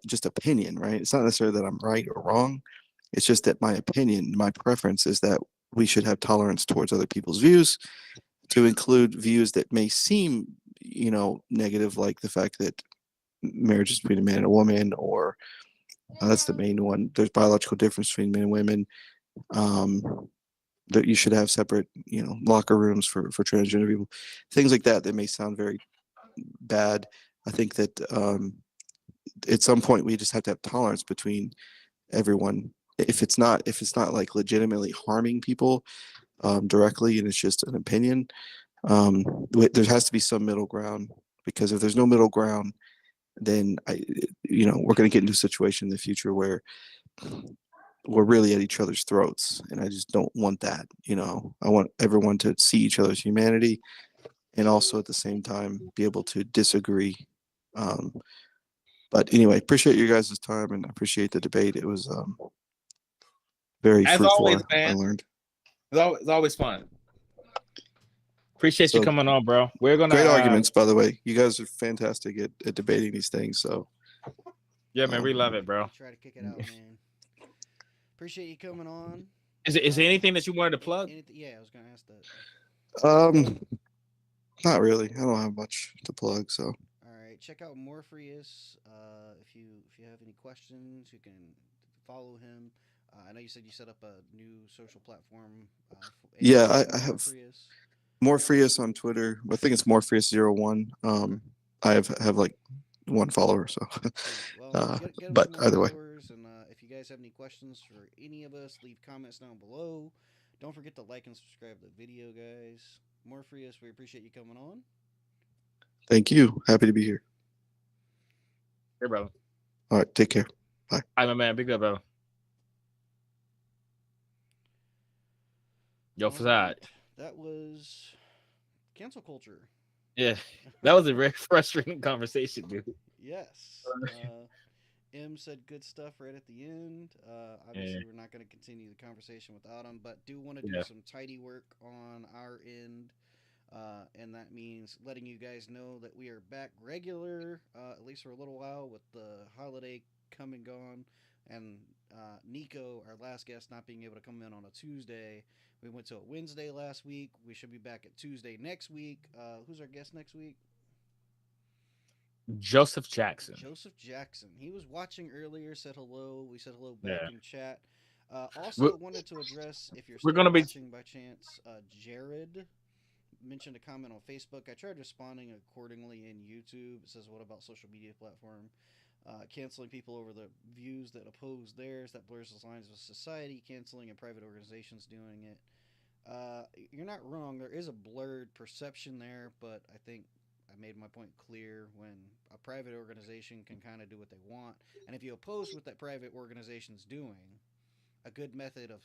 just opinion, right? It's not necessarily that I'm right or wrong. It's just that my opinion, my preference is that we should have tolerance towards other people's views, to include views that may seem, negative, like the fact that marriage is between a man and a woman, or that's the main one. There's biological difference between men and women. That you should have separate, locker rooms for transgender people. Things like that may sound very bad. I think that at some point we just have to have tolerance between everyone. If it's not like legitimately harming people directly, and it's just an opinion, there has to be some middle ground. Because if there's no middle ground, then we're going to get into a situation in the future where we're really at each other's throats, and I just don't want that. I want everyone to see each other's humanity, and also at the same time be able to disagree. But anyway, appreciate you guys' time, and appreciate the debate. It was very As fruitful. always, I man. learned. It's always fun. Appreciate you So coming on, bro. We're gonna great arguments, by the way. You guys are fantastic at debating these things. So yeah, man, we love it, bro. We try to kick it out, man. Appreciate you coming on. Is there anything that you wanted to plug? Yeah, I was gonna ask that. not really. I don't have much to plug. So All right, check out Morefreeus. If you have any questions, you can follow him. I know you said you set up a new social platform. yeah, I have Morefreeus. Morefreus on Twitter. I think it's Morefreus01. I have like one follower. So, Well, get him but some more either way, followers, and if you guys have any questions for any of us, leave comments down below. Don't forget to like and subscribe to the video, guys. Morefreus, we appreciate you coming on. thank you. Happy to be here. Hey, brother. All right, take care. Bye. Hi, my man. Big up, brother. Yo, Facade. Right. That was cancel culture. Yeah, that was a very frustrating conversation, dude. Yes. M said good stuff right at the end. Obviously, we're not going to continue the conversation without him, but do want to do some tidy work on our end. And that means letting you guys know that we are back regular, at least for a little while, with the holiday come and gone. And Nico, our last guest, not being able to come in on a Tuesday. We went to a Wednesday last week. We should be back at Tuesday next week. Who's our guest next week? Joseph Jackson. Joseph Jackson. He was watching earlier, said hello. We said hello back in chat. Also wanted to address, if you're still watching by chance, Jared mentioned a comment on Facebook. I tried responding accordingly in YouTube. It says, what about social media platform? Canceling people over the views that oppose theirs, that blurs the lines of society, canceling and private organizations doing it. You're not wrong. There is a blurred perception there, but I think I made my point clear. When a private organization can kind of do what they want, and if you oppose what that private organization's doing, a good method of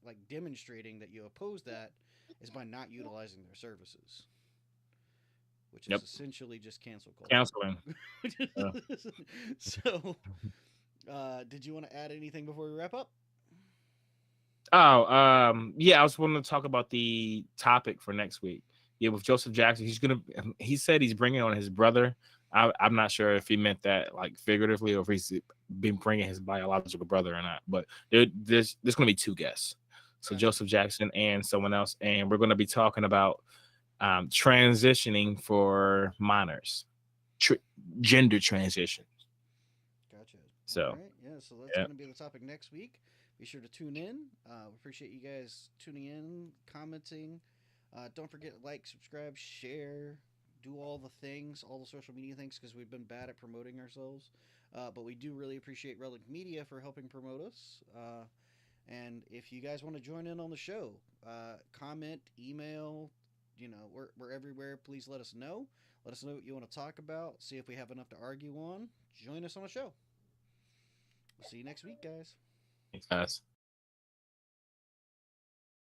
like demonstrating that you oppose that is by not utilizing their services, which is essentially just cancel culture. Canceling. So, did you want to add anything before we wrap up? Oh, yeah, I was wanting to talk about the topic for next week. Yeah, with Joseph Jackson, he said he's bringing on his brother. I'm not sure if he meant that like figuratively or if he's been bringing his biological brother or not. But there's going to be two guests. So Joseph Jackson and someone else. And we're going to be talking about transitioning for minors, gender transitions. Gotcha. So, all right. Yeah, so that's going to be the topic next week. Be sure to tune in. We appreciate you guys tuning in, commenting. Don't forget to like, subscribe, share, do all the things, all the social media things, because we've been bad at promoting ourselves. But we do really appreciate Relic Media for helping promote us. And if you guys want to join in on the show, comment, email, we're everywhere. Please let us know. Let us know what you want to talk about. See if we have enough to argue on. Join us on the show. We'll see you next week, guys. Thanks, guys.